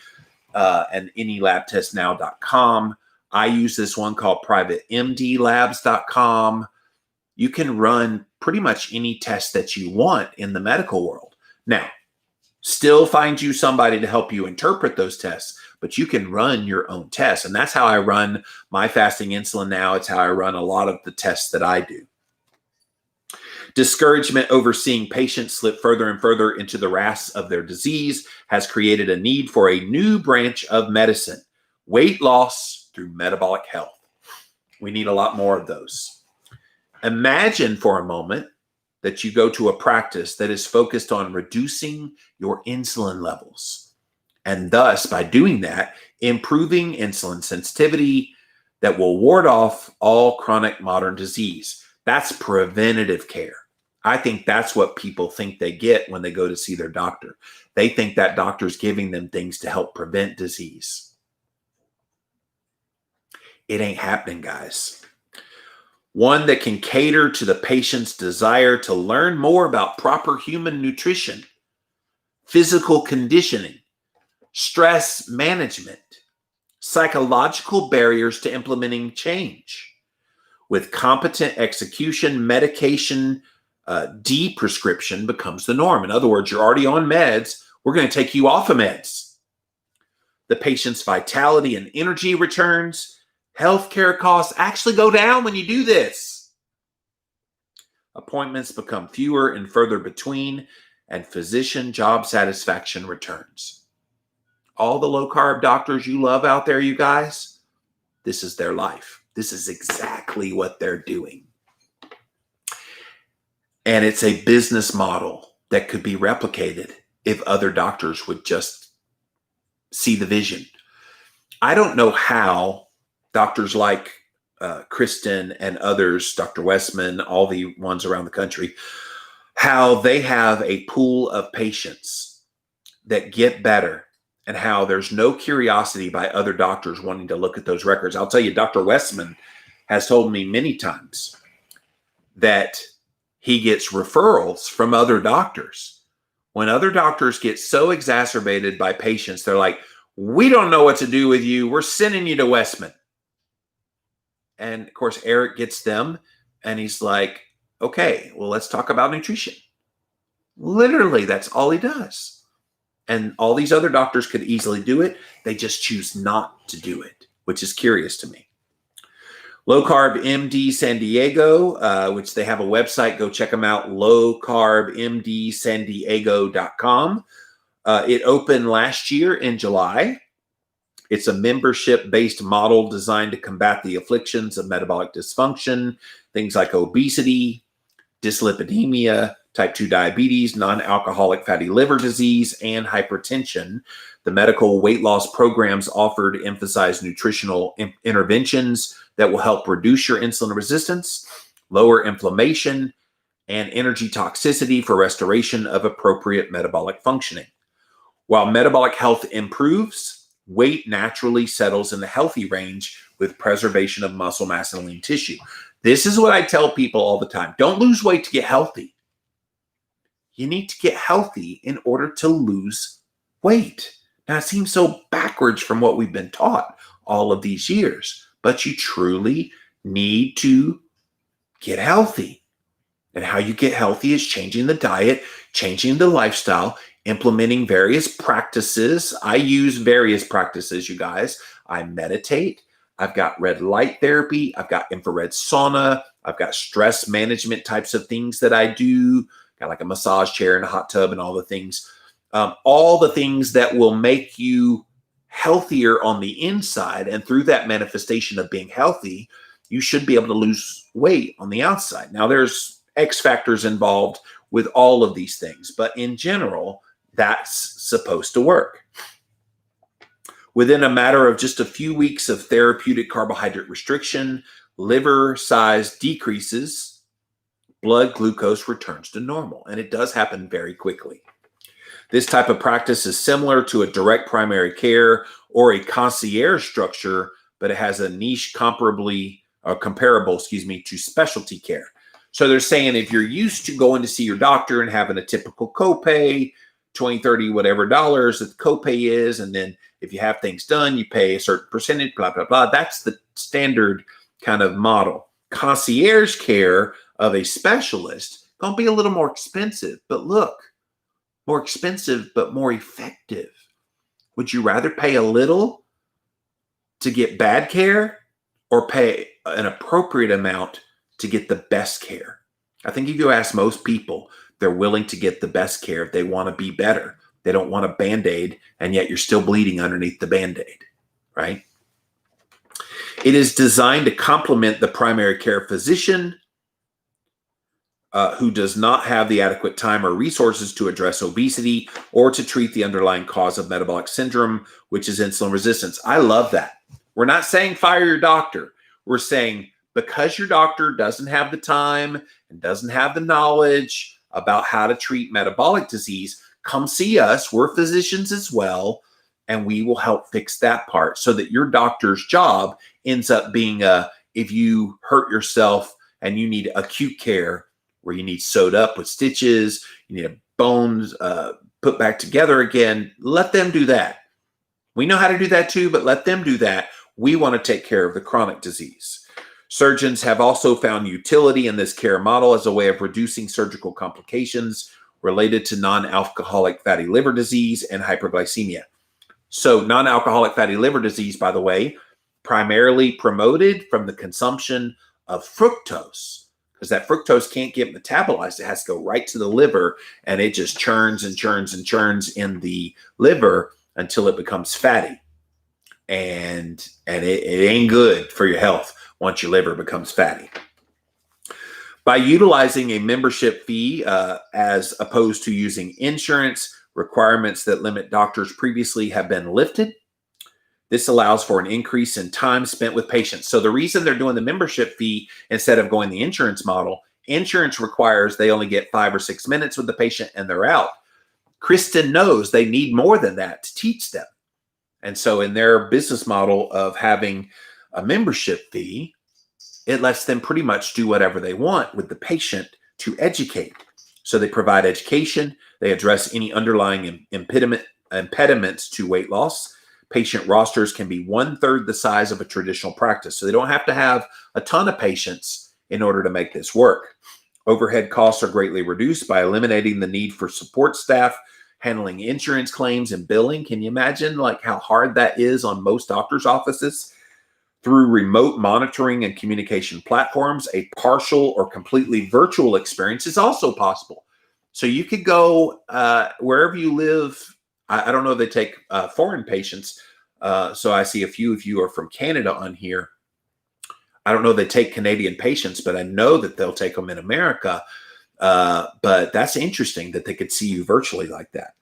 and anylabtestnow.com. I use this one called privatemdlabs.com. You can run pretty much any test that you want in the medical world. Now, still find you somebody to help you interpret those tests, but you can run your own tests. And that's how I run my fasting insulin now. It's how I run a lot of the tests that I do. Discouragement over seeing patients slip further and further into the RAS of their disease has created a need for a new branch of medicine, weight loss through metabolic health. We need a lot more of those. Imagine for a moment that you go to a practice that is focused on reducing your insulin levels, and thus, by doing that, improving insulin sensitivity that will ward off all chronic modern disease. That's preventative care. I think that's what people think they get when they go to see their doctor. They think that doctor's giving them things to help prevent disease. It ain't happening, guys. One that can cater to the patient's desire to learn more about proper human nutrition, physical conditioning, stress management, psychological barriers to implementing change. With competent execution, medication de-prescription becomes the norm. In other words, you're already on meds. We're going to take you off of meds. The patient's vitality and energy returns. Healthcare costs actually go down when you do this. Appointments become fewer and further between, and physician job satisfaction returns. All the low-carb doctors you love out there, you guys, this is their life. This is exactly what they're doing. And it's a business model that could be replicated if other doctors would just see the vision. I don't know how doctors like Kristin and others, Dr. Westman, all the ones around the country, how they have a pool of patients that get better, and how there's no curiosity by other doctors wanting to look at those records. I'll tell you, Dr. Westman has told me many times that he gets referrals from other doctors. When other doctors get so exacerbated by patients, they're like, we don't know what to do with you. We're sending you to Westman. And of course, Eric gets them and he's like, okay, well, let's talk about nutrition. Literally, that's all he does. And all these other doctors could easily do it. They just choose not to do it, which is curious to me. Low Carb MD San Diego, which they have a website. Go check them out, lowcarbmdsandiego.com. It opened last year in July. It's a membership-based model designed to combat the afflictions of metabolic dysfunction, things like obesity, dyslipidemia, type 2 diabetes, non-alcoholic fatty liver disease, and hypertension. The medical weight loss programs offered emphasize nutritional interventions that will help reduce your insulin resistance, lower inflammation, and energy toxicity for restoration of appropriate metabolic functioning. While metabolic health improves, weight naturally settles in the healthy range with preservation of muscle mass and lean tissue. This is what I tell people all the time. Don't lose weight to get healthy. You need to get healthy in order to lose weight. Now, it seems so backwards from what we've been taught all of these years, but you truly need to get healthy. And how you get healthy is changing the diet, changing the lifestyle, implementing various practices. I use various practices, you guys. I meditate. I've got red light therapy. I've got infrared sauna. I've got stress management types of things that I do. Got like a massage chair and a hot tub and all the things. All the things that will make you healthier on the inside. And through that manifestation of being healthy, you should be able to lose weight on the outside. Now, there's X factors involved with all of these things, but in general, that's supposed to work. Within a matter of just a few weeks of therapeutic carbohydrate restriction, liver size decreases, blood glucose returns to normal, and it does happen very quickly. This type of practice is similar to a direct primary care or a concierge structure, but it has a niche comparable to specialty care. So they're saying if you're used to going to see your doctor and having a typical copay, 20, 30, whatever dollars that the copay is, and then if you have things done, you pay a certain percentage, blah, blah, blah. That's the standard kind of model. Concierge care of a specialist going to be a little more expensive, but look, more expensive, but more effective. Would you rather pay a little to get bad care or pay an appropriate amount to get the best care? I think if you ask most people, they're willing to get the best care if they want to be better. They don't want a Band-Aid, and yet you're still bleeding underneath the Band-Aid, right? It is designed to complement the primary care physician who does not have the adequate time or resources to address obesity or to treat the underlying cause of metabolic syndrome, which is insulin resistance. I love that. We're not saying fire your doctor. We're saying because your doctor doesn't have the time and doesn't have the knowledge about how to treat metabolic disease, come see us. We're physicians as well, and we will help fix that part so that your doctor's job ends up being if you hurt yourself and you need acute care where you need sewed up with stitches, you need a bones put back together again, let them do that. We know how to do that too, but let them do that. We want to take care of the chronic disease. Surgeons have also found utility in this care model as a way of reducing surgical complications related to non-alcoholic fatty liver disease and hyperglycemia. So non-alcoholic fatty liver disease, by the way, primarily promoted from the consumption of fructose, because that fructose can't get metabolized. It has to go right to the liver, and it just churns and churns and churns in the liver until it becomes fatty. And it ain't good for your health once your liver becomes fatty. By utilizing a membership fee as opposed to using insurance, requirements that limit doctors previously have been lifted. This allows for an increase in time spent with patients. So the reason they're doing the membership fee instead of going the insurance model, insurance requires they only get 5 or 6 minutes with the patient and they're out. Kristin knows they need more than that to teach them. And so in their business model of having a membership fee, it lets them pretty much do whatever they want with the patient to educate. So they provide education. They address any underlying impediments to weight loss. Patient rosters can be 1/3 the size of a traditional practice. So they don't have to have a ton of patients in order to make this work. Overhead costs are greatly reduced by eliminating the need for support staff handling insurance claims and billing. Can you imagine like how hard that is on most doctors' offices? Through remote monitoring and communication platforms, a partial or completely virtual experience is also possible. So you could go wherever you live. I don't know if they take foreign patients. So I see a few of you are from Canada on here. I don't know if they take Canadian patients, but I know that they'll take them in America. But that's interesting that they could see you virtually like that.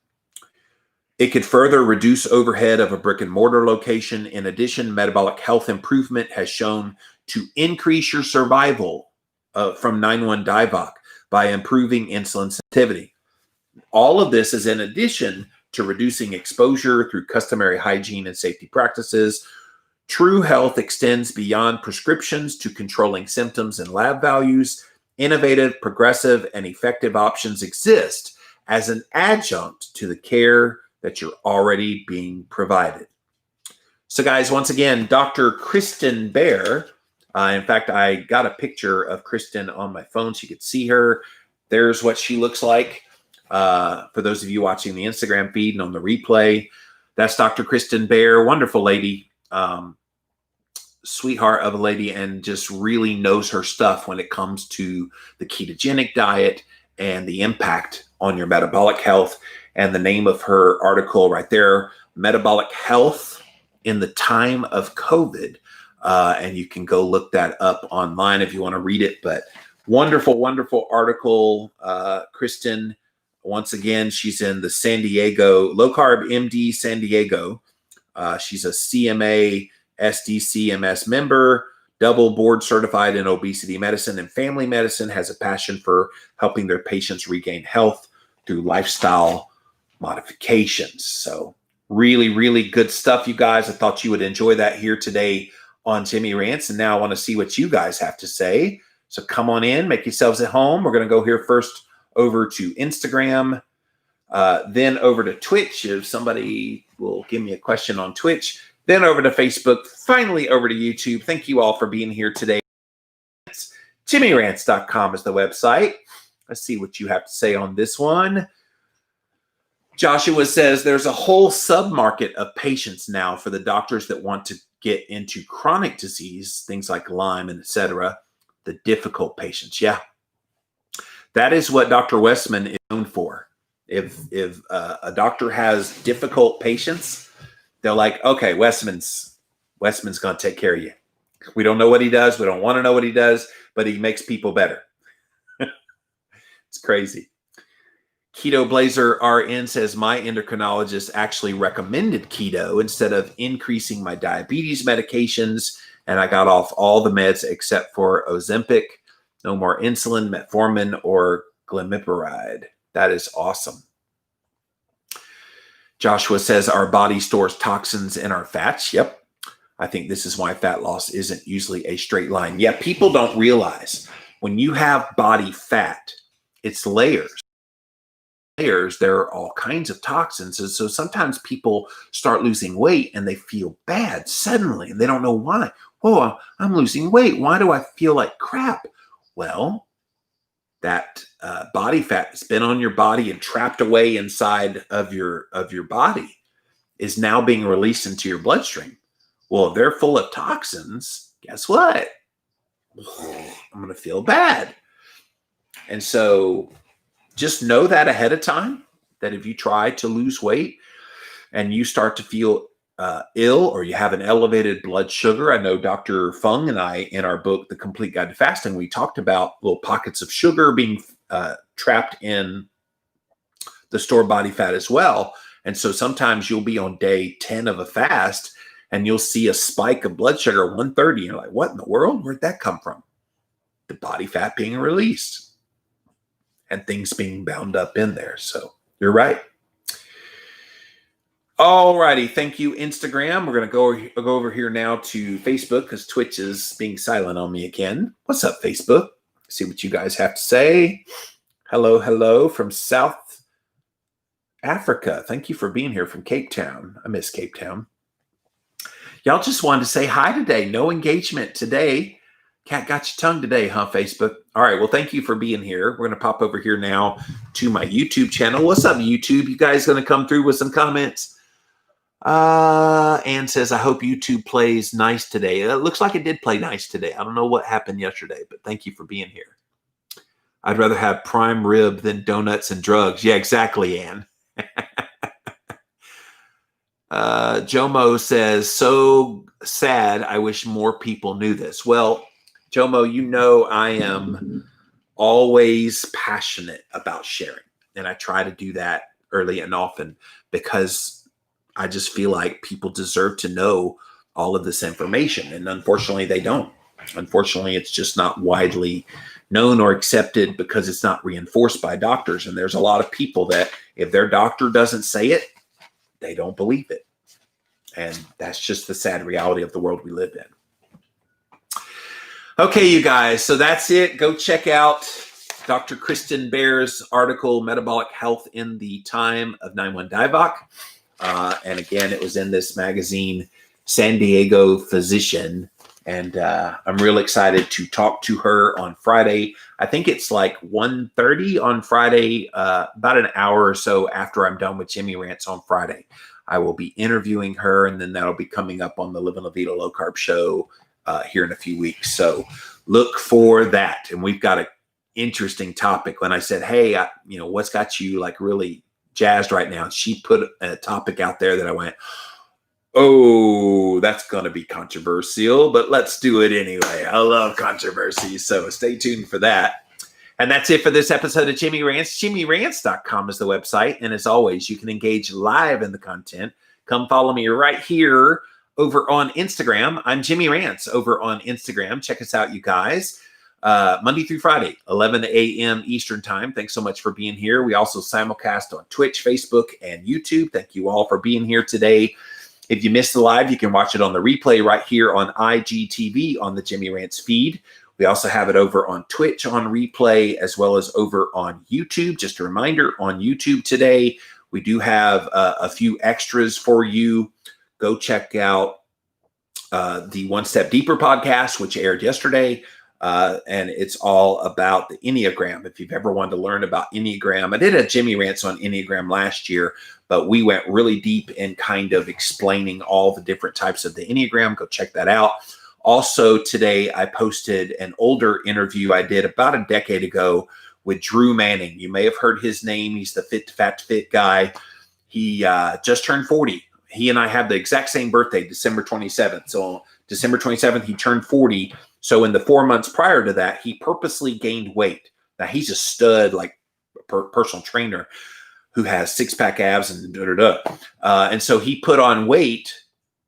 It could further reduce overhead of a brick and mortar location. In addition, metabolic health improvement has shown to increase your survival from 9-1 DIVOC by improving insulin sensitivity. All of this is in addition to reducing exposure through customary hygiene and safety practices, True health extends beyond prescriptions to controlling symptoms and lab values. Innovative, progressive, and effective options exist as an adjunct to the care that you're already being provided. So guys, once again, Dr. Kristin Baier. In fact, I got a picture of Kristin on my phone so you could see her. There's what she looks like. For those of you watching the Instagram feed and on the replay, that's Dr. Kristin Baier, wonderful lady, sweetheart of a lady, and just really knows her stuff when it comes to the ketogenic diet and the impact on your metabolic health. And the name of her article right there, Metabolic Health in the Time of COVID. And you can go look that up online if you want to read it. But wonderful, wonderful article. Kristin, once again, she's in the San Diego, Low Carb MD San Diego. She's a CMA SDCMS member, double board certified in obesity medicine and family medicine, has a passion for helping their patients regain health through lifestyle modifications. So really, really good stuff, you guys. I thought you would enjoy that here today on Jimmy Rants. And now I want to see what you guys have to say. So come on in, make yourselves at home. We're going to go here first over to Instagram, then over to Twitch. If somebody will give me a question on Twitch, then over to Facebook, finally over to YouTube. Thank you all for being here today. JimmyRants.com is the website. Let's see what you have to say on this one. Joshua says there's a whole submarket of patients now for the doctors that want to get into chronic disease, things like Lyme and etc. The difficult patients. Yeah. That is what Dr. Westman is known for. If a doctor has difficult patients, they're like, okay, Westman's going to take care of you. We don't know what he does. We don't want to know what he does, but he makes people better. It's crazy. Keto Blazer RN says my endocrinologist actually recommended keto instead of increasing my diabetes medications, and I got off all the meds except for Ozempic. No more insulin, metformin, or glimepiride. That is awesome. Joshua says our body stores toxins in our fats. Yep. I think this is why fat loss isn't usually a straight line. Yeah, people don't realize when you have body fat, it's layers. There are all kinds of toxins. And so sometimes people start losing weight and they feel bad suddenly and they don't know why. Oh, I'm losing weight. Why do I feel like crap? Well, that body fat that's been on your body and trapped away inside of your body is now being released into your bloodstream. Well, if they're full of toxins, guess what? I'm going to feel bad. And so just know that ahead of time, that if you try to lose weight and you start to feel ill or you have an elevated blood sugar. I know Dr. Fung and I, in our book, The Complete Guide to Fasting, we talked about little pockets of sugar being trapped in the stored body fat as well. And so sometimes you'll be on day 10 of a fast and you'll see a spike of blood sugar, 130. And you're like, what in the world? Where'd that come from? The body fat being released and things being bound up in there. So you're right. All righty. Thank you, Instagram. We're going to go over here now to Facebook because Twitch is being silent on me again. What's up, Facebook? See what you guys have to say. Hello, hello from South Africa. Thank you for being here from Cape Town. I miss Cape Town. Y'all just wanted to say hi today. No engagement today. Cat got your tongue today, huh, Facebook? All right. Well, thank you for being here. We're going to pop over here now to my YouTube channel. What's up, YouTube? You guys going to come through with some comments? Ann says, I hope YouTube plays nice today. It looks like it did play nice today. I don't know what happened yesterday, but thank you for being here. I'd rather have prime rib than donuts and drugs. Yeah, exactly, Ann. Jomo says, so sad. I wish more people knew this. Well, Jomo, you know I am always passionate about sharing. And I try to do that early and often because I just feel like people deserve to know all of this information. And unfortunately, they don't. Unfortunately, it's just not widely known or accepted because it's not reinforced by doctors. And there's a lot of people that if their doctor doesn't say it, they don't believe it. And that's just the sad reality of the world we live in. Okay, you guys, so that's it. Go check out Dr. Kristin Baier's article, Metabolic Health in the Time of 9-1 DIVOC. And again, it was in this magazine, San Diego Physician. And I'm real excited to talk to her on Friday. I think it's like 1:30 on Friday, about an hour or so after I'm done with Jimmy Rants on Friday. I will be interviewing her, and then that'll be coming up on the Living La Vida Low Carb show here in a few weeks. So look for that. And we've got an interesting topic. When I said, hey, what's got you like really jazzed right now? She put a topic out there that I went, oh, that's going to be controversial, but let's do it anyway. I love controversy. So stay tuned for that. And that's it for this episode of Jimmy Rants. JimmyRants.com is the website. And as always, you can engage live in the content. Come follow me right here over on Instagram. I'm Jimmy Rants over on Instagram. Check us out, you guys. Monday through Friday, 11 a.m. Eastern time. Thanks so much for being here. We also simulcast on Twitch, Facebook, and YouTube. Thank you all for being here today. If you missed the live, you can watch it on the replay right here on IGTV on the Jimmy Rants feed. We also have it over on Twitch on replay, as well as over on YouTube. Just a reminder, on YouTube today, we do have a few extras for you. Go check out the One Step Deeper podcast, which aired yesterday. And it's all about the Enneagram. If you've ever wanted to learn about Enneagram, I did a Jimmy Rants on Enneagram last year, but we went really deep in kind of explaining all the different types of the Enneagram. Go check that out. Also today, I posted an older interview I did about a decade ago with Drew Manning. You may have heard his name. He's the Fit to Fat to Fit guy. He just turned 40. He and I have the exact same birthday, December 27th. So December 27th, he turned 40. So in the 4 months prior to that, he purposely gained weight. Now he's a stud, like personal trainer who has six-pack abs and da-da-da. And so he put on weight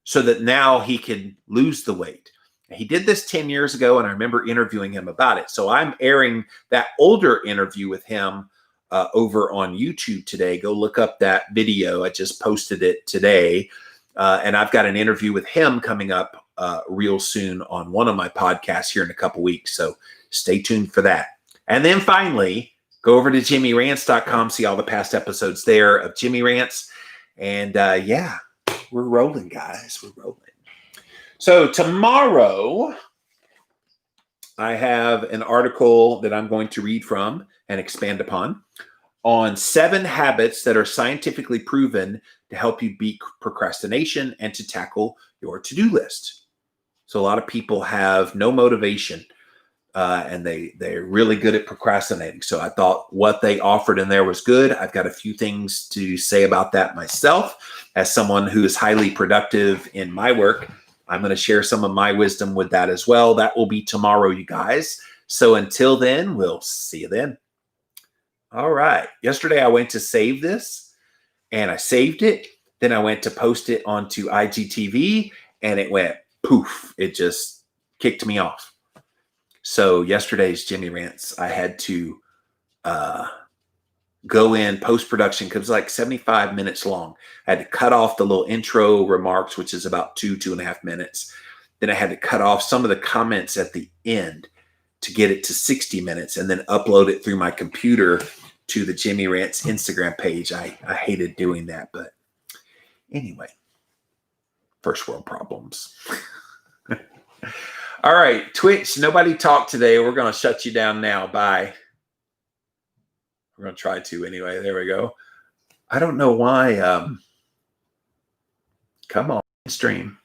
so that now he can lose the weight. He did this 10 years ago, and I remember interviewing him about it. So I'm airing that older interview with him over on YouTube today. Go look up that video. I just posted it today. And I've got an interview with him coming up real soon on one of my podcasts here in a couple weeks. So stay tuned for that. And then finally, go over to JimmyRants.com, see all the past episodes there of Jimmy Rants. And yeah, we're rolling, guys. We're rolling. So tomorrow, I have an article that I'm going to read from and expand upon on 7 habits that are scientifically proven to help you beat procrastination and to tackle your to-do list. So a lot of people have no motivation and they're really good at procrastinating. So I thought what they offered in there was good. I've got a few things to say about that myself. As someone who is highly productive in my work, I'm going to share some of my wisdom with that as well. That will be tomorrow, you guys. So until then, we'll see you then. All right. Yesterday, I went to save this, and I saved it. Then I went to post it onto IGTV, and it went poof. It just kicked me off. So yesterday's Jimmy Rants, I had to go in post-production because it was like 75 minutes long. I had to cut off the little intro remarks, which is about 2.5 minutes. Then I had to cut off some of the comments at the end to get it to 60 minutes and then upload it through my computer to the Jimmy Rants Instagram page. I hated doing that, but anyway, first world problems. All right, Twitch, nobody talked today. We're going to shut you down now. Bye. We're going to try to anyway. There we go. I don't know why. Come on, stream.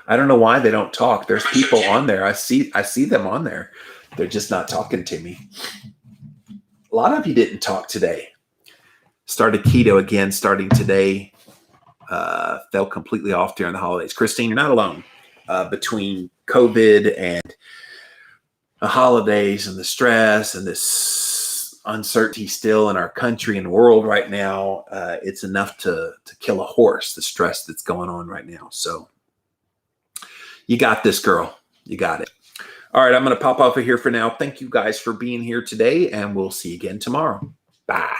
I don't know why they don't talk. There's people on there. I see them on there. They're just not talking to me. A lot of you didn't talk today. Started keto again starting today. Fell completely off during the holidays. Kristin, you're not alone. Between COVID and the holidays and the stress and this uncertainty still in our country and world right now, it's enough to kill a horse, the stress that's going on right now. So you got this, girl. You got it. All right, I'm going to pop off of here for now. Thank you guys for being here today, and we'll see you again tomorrow. Bye.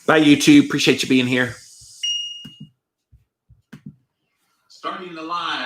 Bye, YouTube. Appreciate you being here. Starting the live.